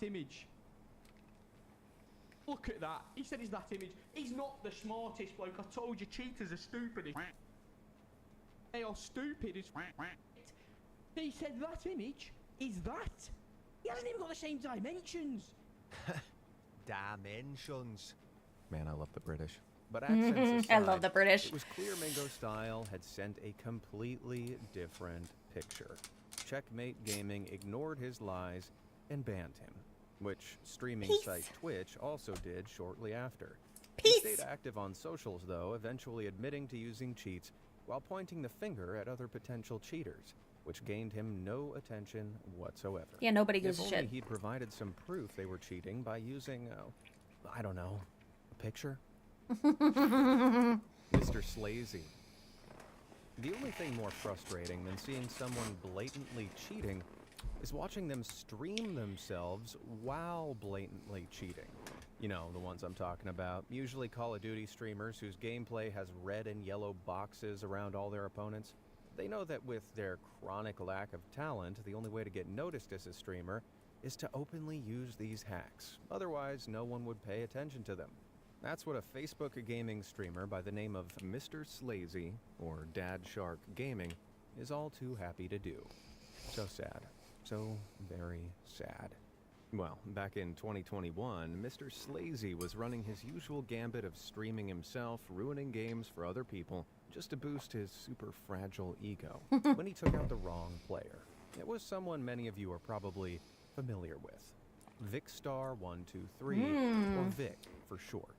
Image. Look at that. He said he's that image. He's not the smartest bloke. I told you cheaters are stupid. They are stupid as He said that image is that. He hasn't even got the same dimensions. Dimensions. Man, I love the British. But accents aside, I love the British. It was clear Mingo Style had sent a completely different picture. Checkmate Gaming ignored his lies and banned him, which streaming site Twitch also did shortly after. He stayed active on socials, though, eventually admitting to using cheats while pointing the finger at other potential cheaters, which gained him no attention whatsoever. Yeah, nobody gives a If shit. only he'd provided some proof they were cheating by using, I don't know, a picture? Mr. Slazy. The only thing more frustrating than seeing someone blatantly cheating is watching them stream themselves while blatantly cheating. You know, the ones I'm talking about. Usually Call of Duty streamers whose gameplay has red and yellow boxes around all their opponents. They know that with their chronic lack of talent, the only way to get noticed as a streamer is to openly use these hacks. Otherwise, no one would pay attention to them. That's what a Facebook gaming streamer by the name of Mr. Slazy, or Dad Shark Gaming, is all too happy to do. So sad. So very sad. Well, back in 2021, Mr. Slazy was running his usual gambit of streaming himself, ruining games for other people, just to boost his super fragile ego, when he took out the wrong player. It was someone many of you are probably familiar with. Vicstar123, or Vic for short.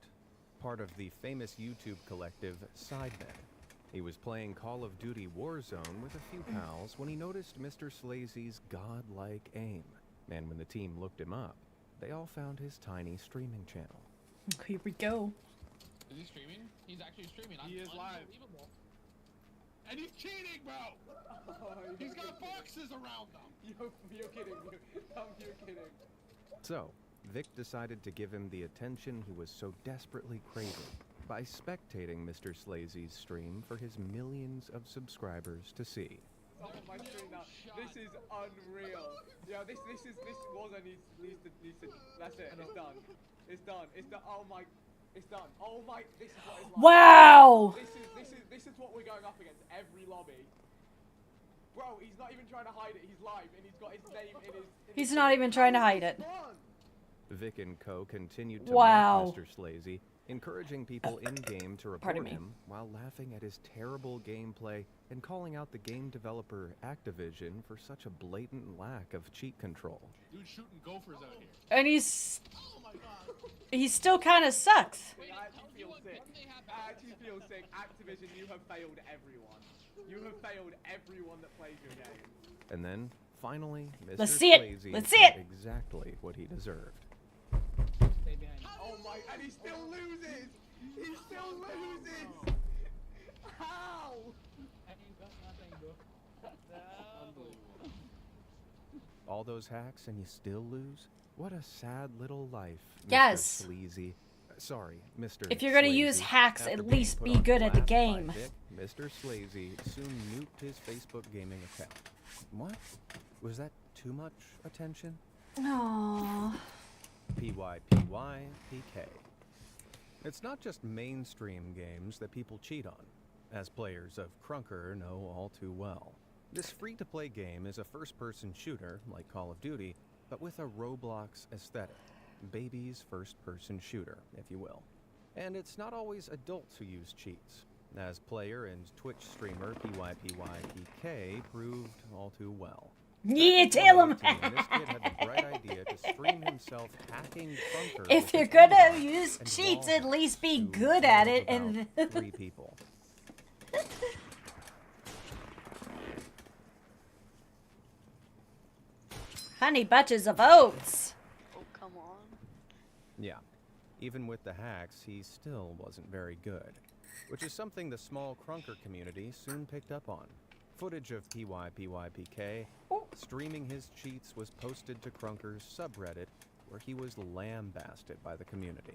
Part of the famous YouTube collective Sidemen. He was playing Call of Duty Warzone with a few pals when he noticed Mr. Slazy's godlike aim. And when the team looked him up, they all found his tiny streaming channel. Here we go. Is he streaming? He's actually streaming. He is live. And he's cheating, bro! He's got boxes around him! You're kidding. You're kidding. So, Vic decided to give him the attention he was so desperately craving by spectating Mr. Slazy's stream for his millions of subscribers to see. Oh, my screen now. This is unreal. Yeah, this wasn't needs to. That's it. It's done. It's done. It's done. Oh my. It's done. Oh my. This is what it's like. Wow. This is what we're going up against every lobby. Bro, he's not even trying to hide it. He's live and he's got his name in his. He's not even trying to hide it. Vic and Co. continued to Wow. mock Mr. Slazy, encouraging people in-game to report him while laughing at his terrible gameplay and calling out the game developer Activision for such a blatant lack of cheat control. Dude shooting gophers out here. And he still kind of sucks. I actually feel sick. Activision, you have failed everyone. You have failed everyone that plays your game. And then, finally, Mr. Let's see it. Slazy Let's see got it. exactly what he deserved. Oh my, and he still loses! He still loses! How? All those hacks and you still lose? What a sad little life, Mr. Yes. Sleazy. Sorry, Mr. If you're gonna Slazy. use hacks, After at being least put be on good at the blast by game. Vic, Mr. Slazy soon nuked his Facebook gaming account. What? Was that too much attention? Aww. PYPYPK. It's not just mainstream games that people cheat on, as players of Crunker know all too well. This free-to-play game is a first-person shooter, like Call of Duty, but with a Roblox aesthetic. Baby's first-person shooter, if you will. And it's not always adults who use cheats, as player and Twitch streamer PYPYPK proved all too well. Yeah, tell him. This kid had the bright idea to stream himself hacking Crunker. If you're gonna use cheats, at least be good at it. And 3 people. Honey bunches of oats. Oh, come on. Yeah, even with the hacks, he still wasn't very good, which is something the small Crunker community soon picked up on. Footage of PYPYPK streaming his cheats was posted to Crunker's subreddit, where he was lambasted by the community.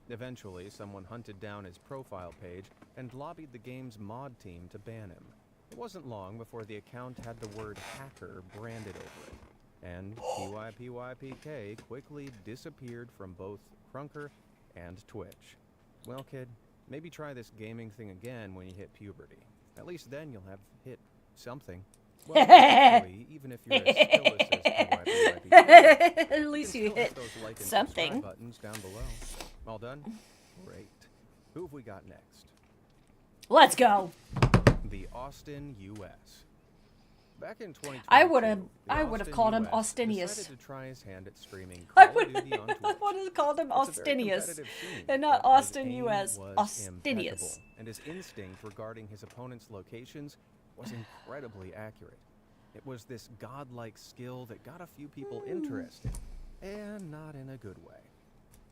Eventually, someone hunted down his profile page and lobbied the game's mod team to ban him. It wasn't long before the account had the word hacker branded over it. And PYPYPK quickly disappeared from both Crunker and Twitch. Well, kid, maybe try this gaming thing again when you hit puberty. At least then you'll have hit something. Well, actually, even if you're as skillless as PYPYPK, at least you hit those like and something. subscribe buttons down below. All done? Great. Who have we got next? Let's go. The Austin, U.S. Back in 2022, I would have called him Austinius. Decided to try his hand at streaming I Call would of Duty on Twitch. have called him It's a very Austinius, competitive scene, and not but his Austin aim U.S. was Austinius. impeccable, and his instinct regarding his opponent's locations was incredibly accurate. It was this godlike skill that got a few people interested, and not in a good way.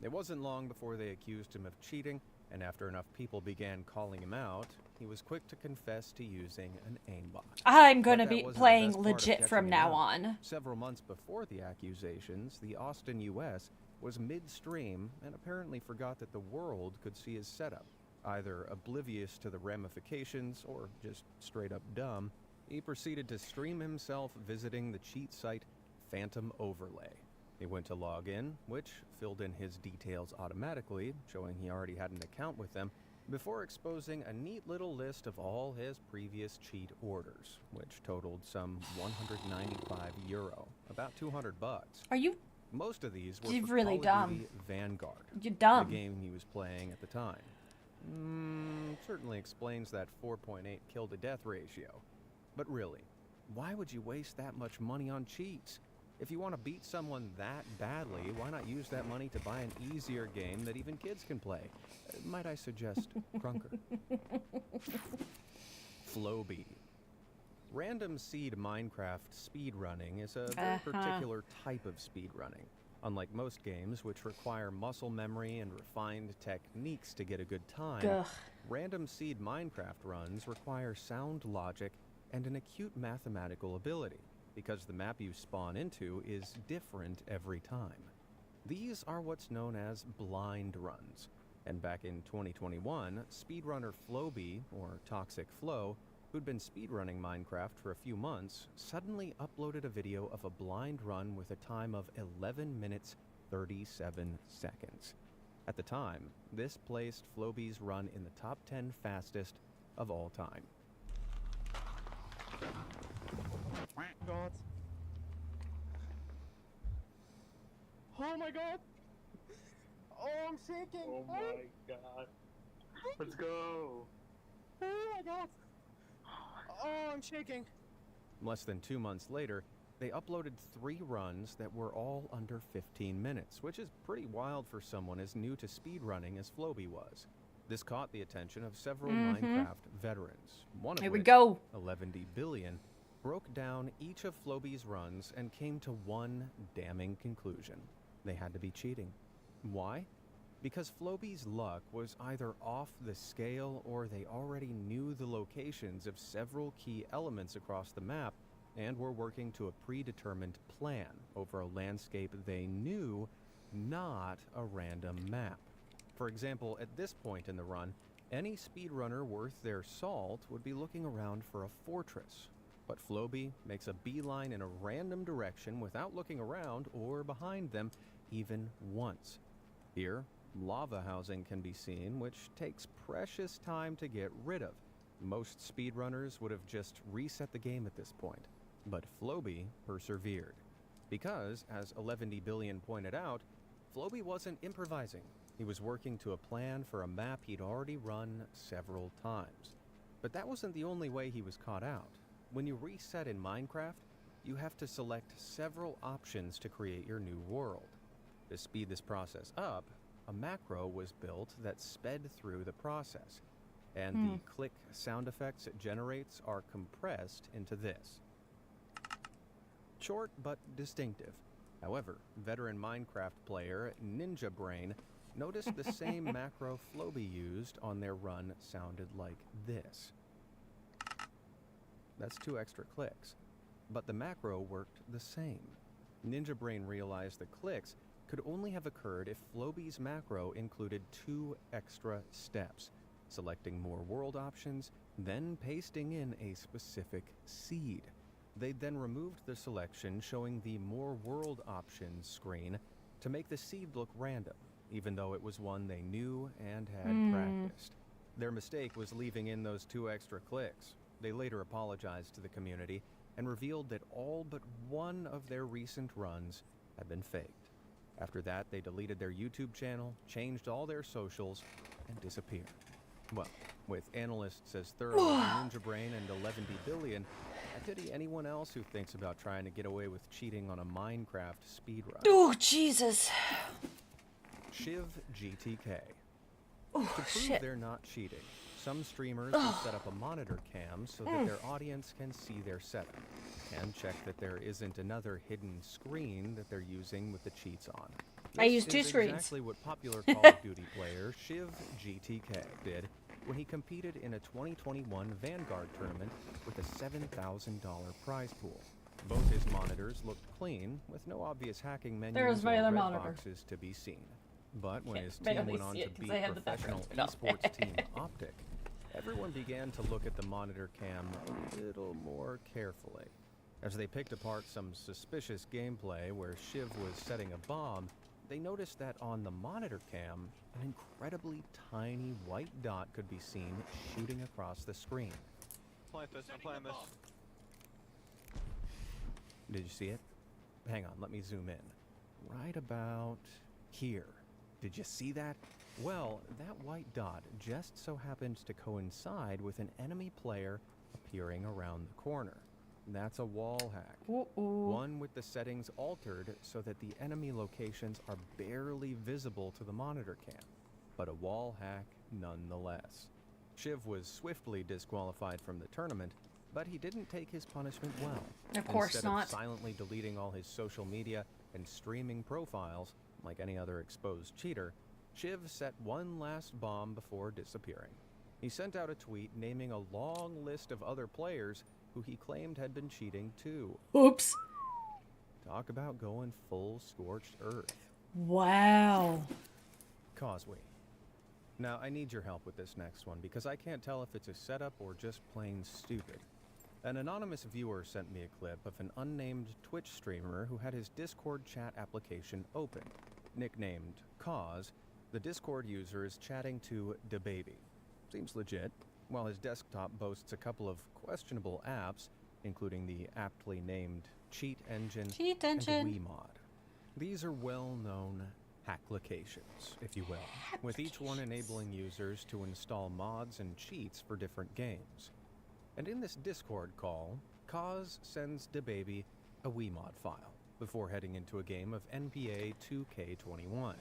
It wasn't long before they accused him of cheating and after enough people began calling him out, he was quick to confess to using an aimbot. I'm gonna But that be wasn't the playing best part of legit catching from him now out. on. Several months before the accusations, the Austin US was midstream and apparently forgot that the world could see his setup. Either oblivious to the ramifications or just straight up dumb, he proceeded to stream himself visiting the cheat site Phantom Overlay. He went to log in, which filled in his details automatically, showing he already had an account with them, before exposing a neat little list of all his previous cheat orders, which totaled some €195, about $200. Are you? Most of these were You're for really Call of dumb. Duty Vanguard, You're dumb. the game he was playing at the time. Certainly explains that 4.8 kill to death ratio. But really, why would you waste that much money on cheats? If you want to beat someone that badly, why not use that money to buy an easier game that even kids can play? Might I suggest Crunker? Flowbee. Random seed Minecraft speedrunning is a very particular type of speedrunning. Unlike most games, which require muscle memory and refined techniques to get a good time, Ugh. random seed Minecraft runs require sound logic and an acute mathematical ability, because the map you spawn into is different every time. These are what's known as blind runs, and back in 2021, speedrunner Flowbee, or Toxic Flow, who'd been speedrunning Minecraft for a few months, suddenly uploaded a video of a blind run with a time of 11 minutes 37 seconds. At the time, this placed Flowbee's run in the top 10 fastest of all time. God. Oh my god! Oh, I'm shaking! Oh my god. Let's go. Oh my god! Oh, I'm shaking. Less than 2 months later, they uploaded 3 runs that were all under 15 minutes, which is pretty wild for someone as new to speedrunning as Flowbee was. This caught the attention of several Minecraft veterans, one of Here we which, go. 11D Billion, broke down each of Flowbee's runs and came to one damning conclusion. They had to be cheating. Why? Because Flowbee's luck was either off the scale or they already knew the locations of several key elements across the map and were working to a predetermined plan over a landscape they knew, not a random map. For example, at this point in the run, any speedrunner worth their salt would be looking around for a fortress. But Flowbee makes a beeline in a random direction without looking around or behind them even once. Here, lava housing can be seen, which takes precious time to get rid of. Most speedrunners would have just reset the game at this point, but Flowbee persevered. Because, as 11D Billion pointed out, Flowbee wasn't improvising. He was working to a plan for a map he'd already run several times. But that wasn't the only way he was caught out. When you reset in Minecraft, you have to select several options to create your new world. To speed this process up, a macro was built that sped through the process, and the click sound effects it generates are compressed into this. Short but distinctive. However, veteran Minecraft player Ninja Brain noticed the same macro Flowbee used on their run sounded like this. That's 2 extra clicks, but the macro worked the same. Ninja Brain realized the clicks could only have occurred if Flowbee's macro included 2 extra steps, selecting more world options, then pasting in a specific seed. They then removed the selection showing the more world options screen to make the seed look random, even though it was one they knew and had practiced. Their mistake was leaving in those 2 extra clicks. They later apologized to the community and revealed that all but one of their recent runs had been faked. After that, they deleted their YouTube channel, changed all their socials, and disappeared. Well, with analysts as thorough as Ninja Brain and 11D Billion, I pity anyone else who thinks about trying to get away with cheating on a Minecraft speedrun. Oh, Jesus. Shiv GTK. Oh, to prove shit. they're not cheating, some streamers will set up a monitor cam so that their audience can see their setup. and check that there isn't another hidden screen that they're using with the cheats on. I use This two is screens. exactly what popular Call of Duty player Shiv GTK did when he competed in a 2021 Vanguard tournament with a $7,000 prize pool. Both his monitors looked clean, with no obvious hacking menus my or other red monitor. boxes to be seen. But when Can't his team barely went on see to it 'cause beat I have the professional background esports team Optic, everyone began to look at the monitor cam a little more carefully. As they picked apart some suspicious gameplay where Shiv was setting a bomb, they noticed that on the monitor cam, an incredibly tiny white dot could be seen shooting across the screen. I'm playing this. Did you see it? Hang on, let me zoom in. Right about here. Did you see that? Well, that white dot just so happens to coincide with an enemy player appearing around the corner. That's a wall hack. One with the settings altered so that the enemy locations are barely visible to the monitor cam, but a wall hack nonetheless. Shiv was swiftly disqualified from the tournament, but he didn't take his punishment well. Of course Instead not. of silently deleting all his social media and streaming profiles, like any other exposed cheater, Shiv set one last bomb before disappearing. He sent out a tweet naming a long list of other players who he claimed had been cheating too. Oops. Talk about going full scorched earth. Wow. Causeway. Now, I need your help with this next one because I can't tell if it's a setup or just plain stupid. An anonymous viewer sent me a clip of an unnamed Twitch streamer who had his Discord chat application open. Nicknamed Cause, the Discord user is chatting to DaBaby. Seems legit. While his desktop boasts a couple of questionable apps, including the aptly named Cheat Engine and WeMod. These are well-known hacklocations, if you will, with each one enabling users to install mods and cheats for different games. And in this Discord call, Cause sends DaBaby a WeMod file before heading into a game of NBA 2K21.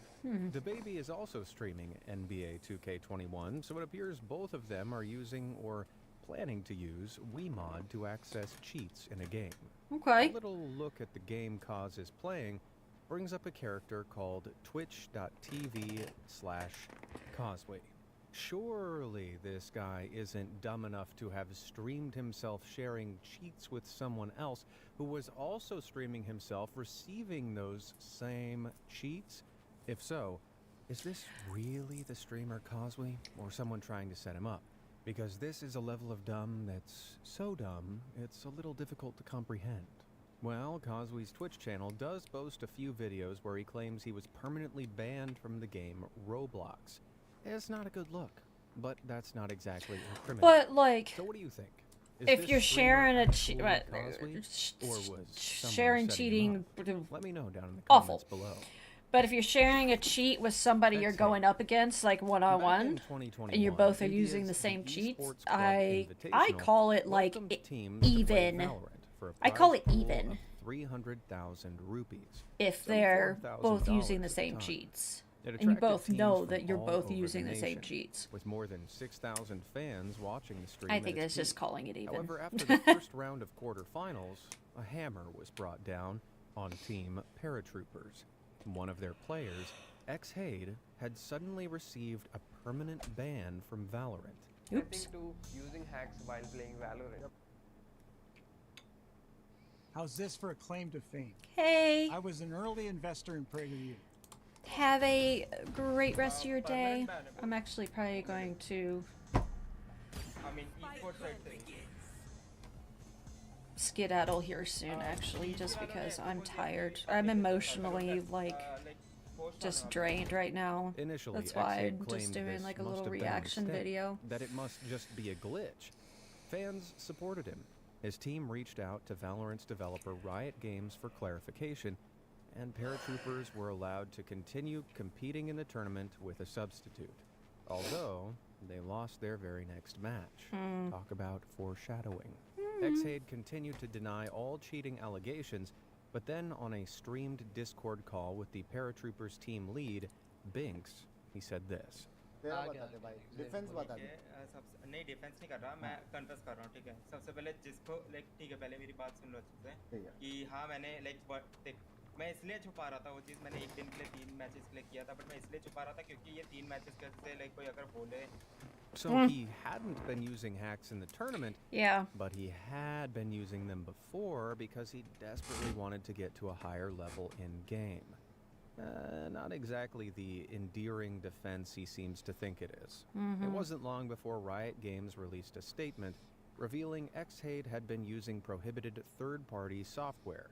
DaBaby is also streaming NBA 2K21, so it appears both of them are using or planning to use WeMod to access cheats in a game. Okay. A little look at the game Cause is playing brings up a character called twitch.tv/Causeway. Surely this guy isn't dumb enough to have streamed himself sharing cheats with someone else who was also streaming himself receiving those same cheats? If so, is this really the streamer Causeway or someone trying to set him up? Because this is a level of dumb that's so dumb, it's a little difficult to comprehend. Well, Causeway's Twitch channel does boast a few videos where he claims he was permanently banned from the game Roblox. It's not a good look, but that's not exactly incriminating. But like, so what do you think? If you're sharing a cheat, sharing cheating, let me know down in the awful. comments below. But if you're sharing a cheat with somebody you're going up against, like one-on-one, and you both are using the same cheats, I call it like even. I call it even. 300,000 rupees. If they're both using the same cheats. And you both know that you're both using the same cheats. With more than 6,000 fans watching the stream. I think that's just calling it even. However, after the first round of quarterfinals, a hammer was brought down on Team Paratroopers. One of their players, X-Hade, had suddenly received a permanent ban from Valorant. Oops. Using hacks while playing Valorant. How's this for a claim to fame? Hey. I was an early investor in PragerU. Have a great rest of your day. I'm actually probably going to skedaddle here soon, actually, just because I'm tired. I'm emotionally, like, just drained right now. Initially, that's why X-Hade I'm just claimed doing this like a must little have been reaction mistake, video. That it must just be a glitch. Fans supported him. His team reached out to Valorant's developer Riot Games for clarification, and paratroopers were allowed to continue competing in the tournament with a substitute. Although, they lost their very next match. Talk about foreshadowing. X-Hade continued to deny all cheating allegations, but then on a streamed Discord call with the paratroopers team lead, Binks, he said this. तेरा बता दे भाई defence बता दे नहीं defence नहीं कर रहा मैं confess कर रहा हूँ ठीक है सबसे पहले जिसको लाइक ठीक है पहले मेरी बात सुन लो अच्छे से कि हाँ मैंने लाइक मैं इसलिए छुपा रहा था वो चीज़ मैंने एक दिन के लिए 3 मैचेस के लिए किया था बट मैं इसलिए छुपा रहा था क्योंकि ये 3 मैचेस से लाइक कोई अगर बोले So he hadn't been using hacks in the tournament, but he had been using them before because he desperately wanted to get to a higher level in game. Not exactly the endearing defense he seems to think it is. It wasn't long before Riot Games released a statement revealing Xhade had been using prohibited third-party software,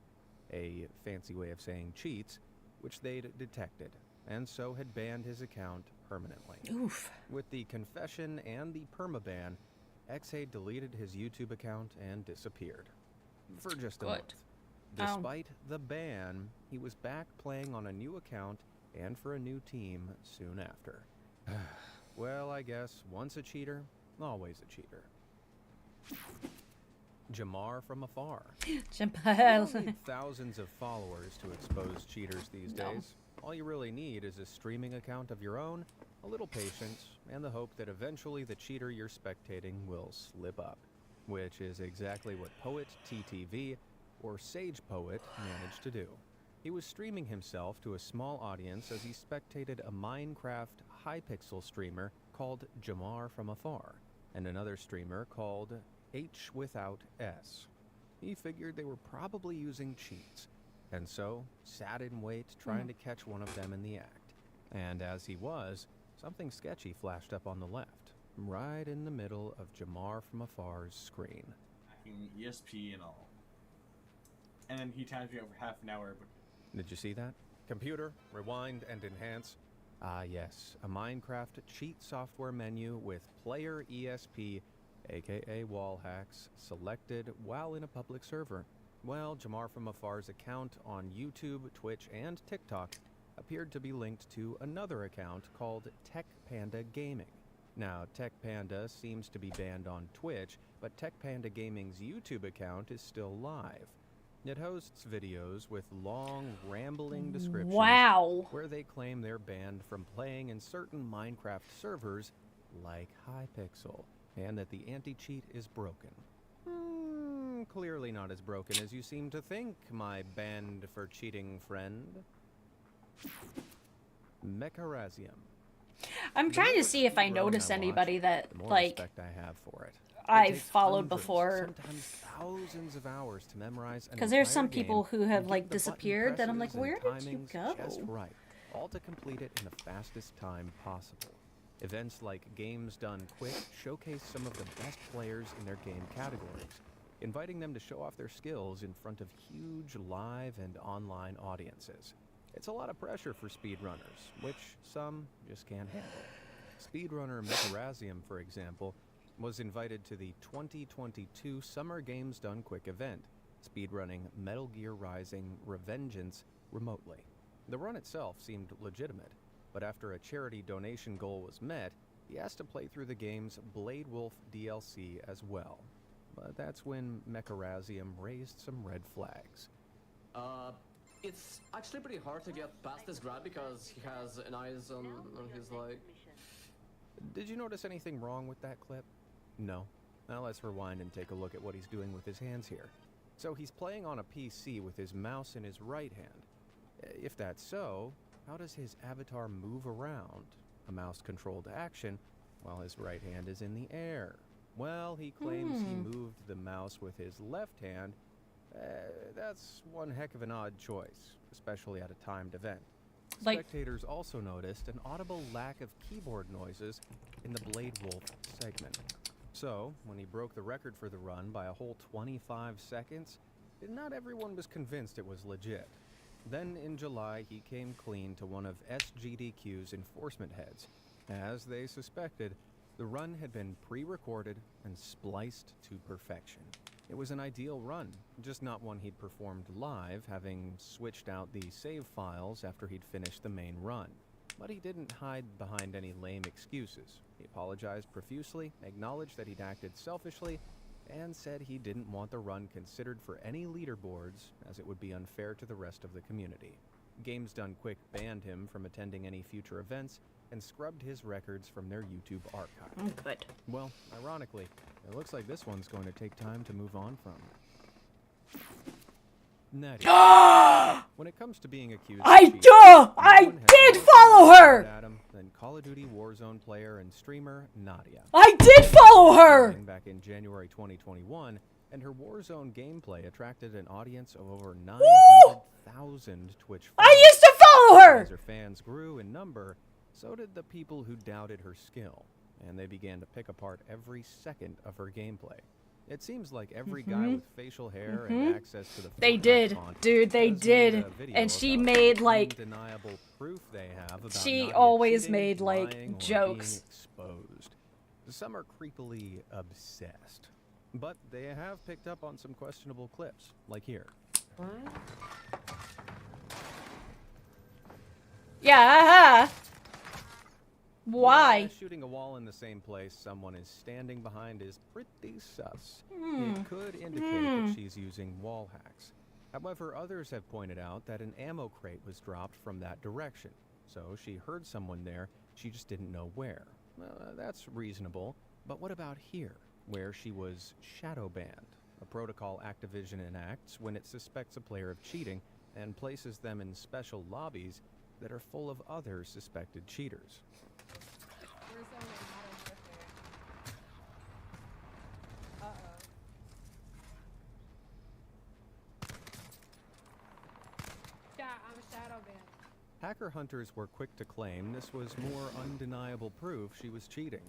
a fancy way of saying cheats, which they'd detected, and so had banned his account permanently. Oof. With the confession and the permaban, Xhade deleted his YouTube account and disappeared. For just a month. Despite the ban, he was back playing on a new account and for a new team soon after. Well, I guess once a cheater, always a cheater. Jamar from afar. Jamar. You don't need thousands of followers to expose cheaters these days. All you really need is a streaming account of your own, a little patience, and the hope that eventually the cheater you're spectating will slip up. Which is exactly what Poet TTV, or Sage Poet, managed to do. He was streaming himself to a small audience as he spectated a Minecraft Hypixel streamer called Jamar from Afar, and another streamer called H without S. He figured they were probably using cheats, and so sat in wait trying to catch one of them in the act. And as he was, something sketchy flashed up on the left, right in the middle of Jamar from Afar's screen. ESP and all. And then he timed me over half an hour. Did you see that? Computer, rewind and enhance. Ah yes, a Minecraft cheat software menu with player ESP, aka wall hacks, selected while in a public server. Well, Jamar from Afar's account on YouTube, Twitch, and TikTok appeared to be linked to another account called Tech Panda Gaming. Now, Tech Panda seems to be banned on Twitch, but Tech Panda Gaming's YouTube account is still live. It hosts videos with long, rambling descriptions where they claim they're banned from playing in certain Minecraft servers like Hypixel, and that the anti-cheat is broken. Clearly not as broken as you seem to think, my banned for cheating friend. Mecharazium. I'm trying to see if I notice anybody that, like, I have for it. I've followed before. Sometimes thousands of hours to memorize an Because there's some entire people game who have, and like, get the button disappeared that I'm like, presses where and did you timings go? just right, all to complete it in the fastest time possible. Events like Games Done Quick showcase some of the best players in their game categories, inviting them to show off their skills in front of huge live and online audiences. It's a lot of pressure for speedrunners, which some just can't handle. Speedrunner Mecharazium, for example, was invited to the 2022 Summer Games Done Quick event, speedrunning Metal Gear Rising Revengeance remotely. The run itself seemed legitimate, but after a charity donation goal was met, he asked to play through the game's Blade Wolf DLC as well. But that's when Mecharazium raised some red flags. It's actually pretty hard to get past this grab because he has an eyes on his leg. Did you notice anything wrong with that clip? No. Now let's rewind and take a look at what he's doing with his hands here. So he's playing on a PC with his mouse in his right hand. If that's so, how does his avatar move around? A mouse-controlled action while his right hand is in the air. Well, he claims he moved the mouse with his left hand. That's one heck of an odd choice, especially at a timed event. Spectators also noticed an audible lack of keyboard noises in the Blade Wolf segment. So, when he broke the record for the run by a whole 25 seconds, not everyone was convinced it was legit. Then in July, he came clean to one of SGDQ's enforcement heads. As they suspected, the run had been pre-recorded and spliced to perfection. It was an ideal run, just not one he'd performed live, having switched out the save files after he'd finished the main run. But he didn't hide behind any lame excuses. He apologized profusely, acknowledged that he'd acted selfishly, and said he didn't want the run considered for any leaderboards, as it would be unfair to the rest of the community. Games Done Quick banned him from attending any future events and scrubbed his records from their YouTube archive. Oh, good. Well, ironically, it looks like this one's going to take time to move on from. Nadia. When it comes to being accused, I did follow her. Adam than Call of Duty Warzone player and streamer Nadia. I did follow her. Back in January 2021, and her Warzone gameplay attracted an audience of over 900,000 Twitch fans. I used to follow her. As her fans grew in number, so did the people who doubted her skill, and they began to pick apart every second of her gameplay. It seems like every guy with facial hair and access to the They Fortnite did, font dude. They has made did, a video and she about made the like. undeniable proof they have about She Nadia always cheating, made lying, like or jokes. being exposed. Some are creepily obsessed, but they have picked up on some questionable clips, like here. Yeah. Why? Yeah, shooting a wall in the same place someone is standing behind is pretty sus. It could indicate that she's using wall hacks. However, others have pointed out that an ammo crate was dropped from that direction, so she heard someone there, she just didn't know where. That's reasonable, but what about here, where she was shadow banned, a protocol Activision enacts when it suspects a player of cheating and places them in special lobbies that are full of other suspected cheaters. Hacker hunters were quick to claim this was more undeniable proof she was cheating.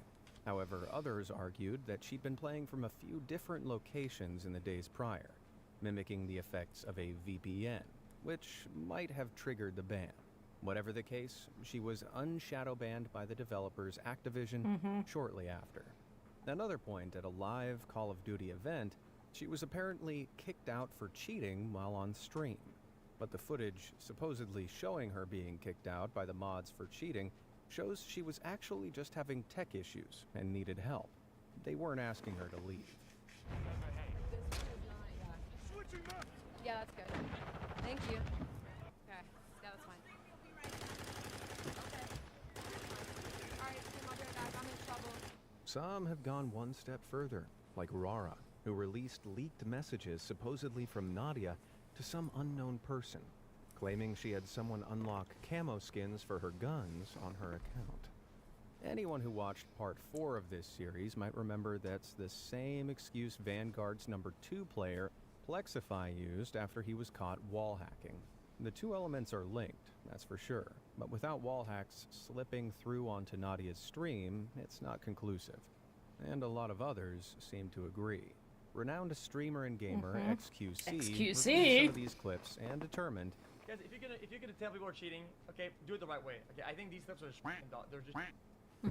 However, others argued that she'd been playing from a few different locations in the days prior, mimicking the effects of a VPN, which might have triggered the ban. Whatever the case, she was unshadow banned by the developers Activision shortly after. Another point, at a live Call of Duty event, she was apparently kicked out for cheating while on stream. But the footage supposedly showing her being kicked out by the mods for cheating shows she was actually just having tech issues and needed help. They weren't asking her to leave. Yeah, that's good. Thank you. Okay. Yeah, that's fine. Okay. Alright, I'll be right back. I'm in trouble. Some have gone one step further, like Rara, who released leaked messages supposedly from Nadia to some unknown person, claiming she had someone unlock camo skins for her guns on her account. Anyone who watched part 4 of this series might remember that's the same excuse Vanguard's number 2 player, Plexify, used after he was caught wall hacking. The two elements are linked, that's for sure, but without wall hacks slipping through onto Nadia's stream, it's not conclusive. And a lot of others seem to agree. Renowned streamer and gamer XQC reviewed some of these clips and determined. Guys, if you're gonna tell people are cheating, okay, do it the right way. Okay, I think these clips are they're just.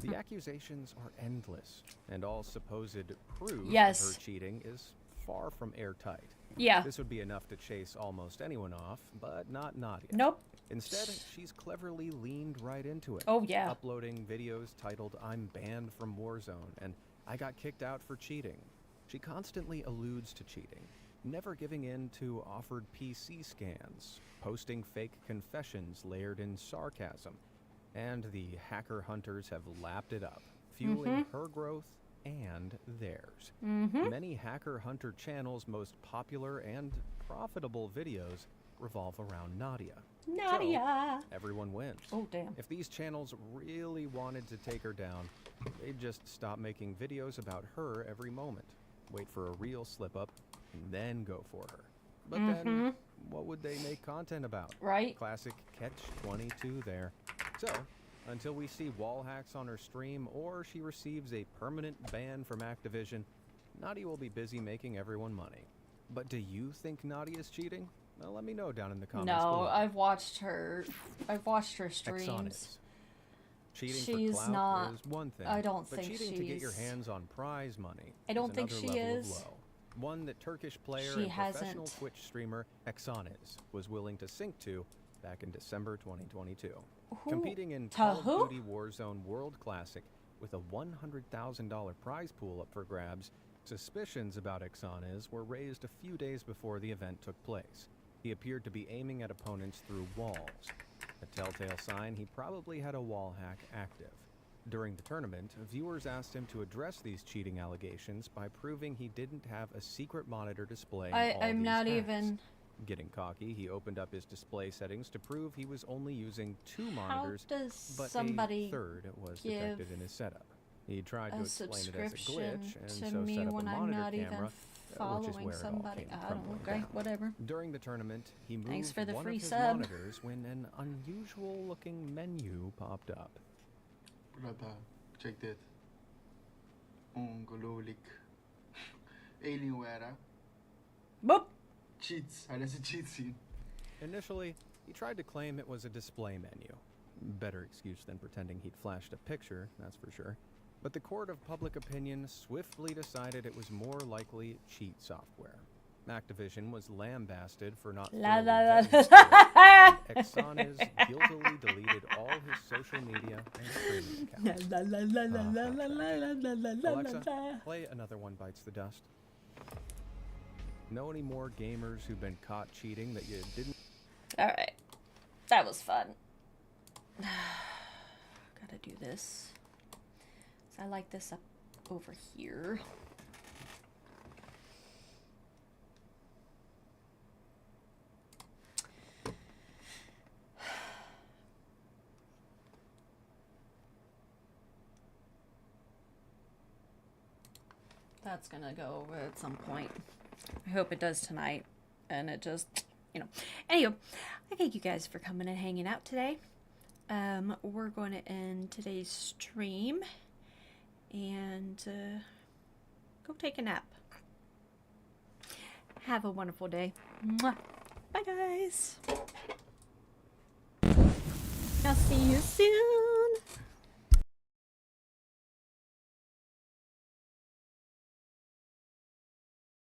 The accusations are endless, and all supposed proof of Yes. her cheating is far from airtight. Yeah. This would be enough to chase almost anyone off, but not Nadia. Nope. Instead, she's cleverly leaned right into it. Oh, yeah. Uploading videos titled "I'm banned from Warzone" and "I got kicked out for cheating." She constantly alludes to cheating, never giving in to offered PC scans, posting fake confessions layered in sarcasm, and the hacker hunters have lapped it up, fueling her growth and theirs. Many hacker hunter channels' most popular and profitable videos revolve around Nadia. Nadia! So, everyone wins. Oh, damn. If these channels really wanted to take her down, they'd just stop making videos about her every moment, wait for a real slip-up, and then go for her. But then, what would they make content about? Right. Classic catch-22 there. So, until we see wall hacks on her stream or she receives a permanent ban from Activision, Nadia will be busy making everyone money. But do you think Nadia's cheating? Well, let me know down in the comments below. No, I've watched her streams. Exonis. Cheating She's for clout not. is one thing, I don't but think cheating to get your she's- hands on prize money I don't is think another she level is. of low. One that Turkish player She and professional hasn't. Twitch streamer Exonis was willing to sink to back in December 2022. Who? Competing in To Call who? of Duty Warzone World Classic with a $100,000 prize pool up for grabs, suspicions about Exonis were raised a few days before the event took place. He appeared to be aiming at opponents through walls, a telltale sign he probably had a wall hack active. During the tournament, viewers asked him to address these cheating allegations by proving he didn't have a secret monitor displaying all I'm these not hacks. even... Getting cocky, he opened up his display settings to prove he was only using 2 monitors, does but somebody a third was give detected in his setup. He tried to a explain it as a subscription glitch, and to so me set up when a I'm monitor not even camera, which is following where somebody? it all came I don't know. crumbling Okay, down. whatever. During the tournament, he moved Thanks for the one free of his sub. monitors when an unusual-looking menu popped up. Brother, check that. Ongelooflijk. Alienware. Boop. Cheats. Hij laat zijn cheats zien. Initially, he tried to claim it was a display menu. Better excuse than pretending he'd flashed a picture, that's for sure. But the court of public opinion swiftly decided it was more likely cheat software. Activision was lambasted for not thoroughly vetting Steam. Exanes guiltily deleted all his social media and streaming accounts. Alexa, play Another One Bites the Dust. Know any more gamers who've been caught cheating that you didn't... Alright. That was fun. Gotta do this. So I like this up over here. That's gonna go over at some point. I hope it does tonight. And it just, you know. Anywho, I thank you guys for coming and hanging out today. We're going to end today's stream and go take a nap. Have a wonderful day. Mwah. Bye, guys. I'll see you soon.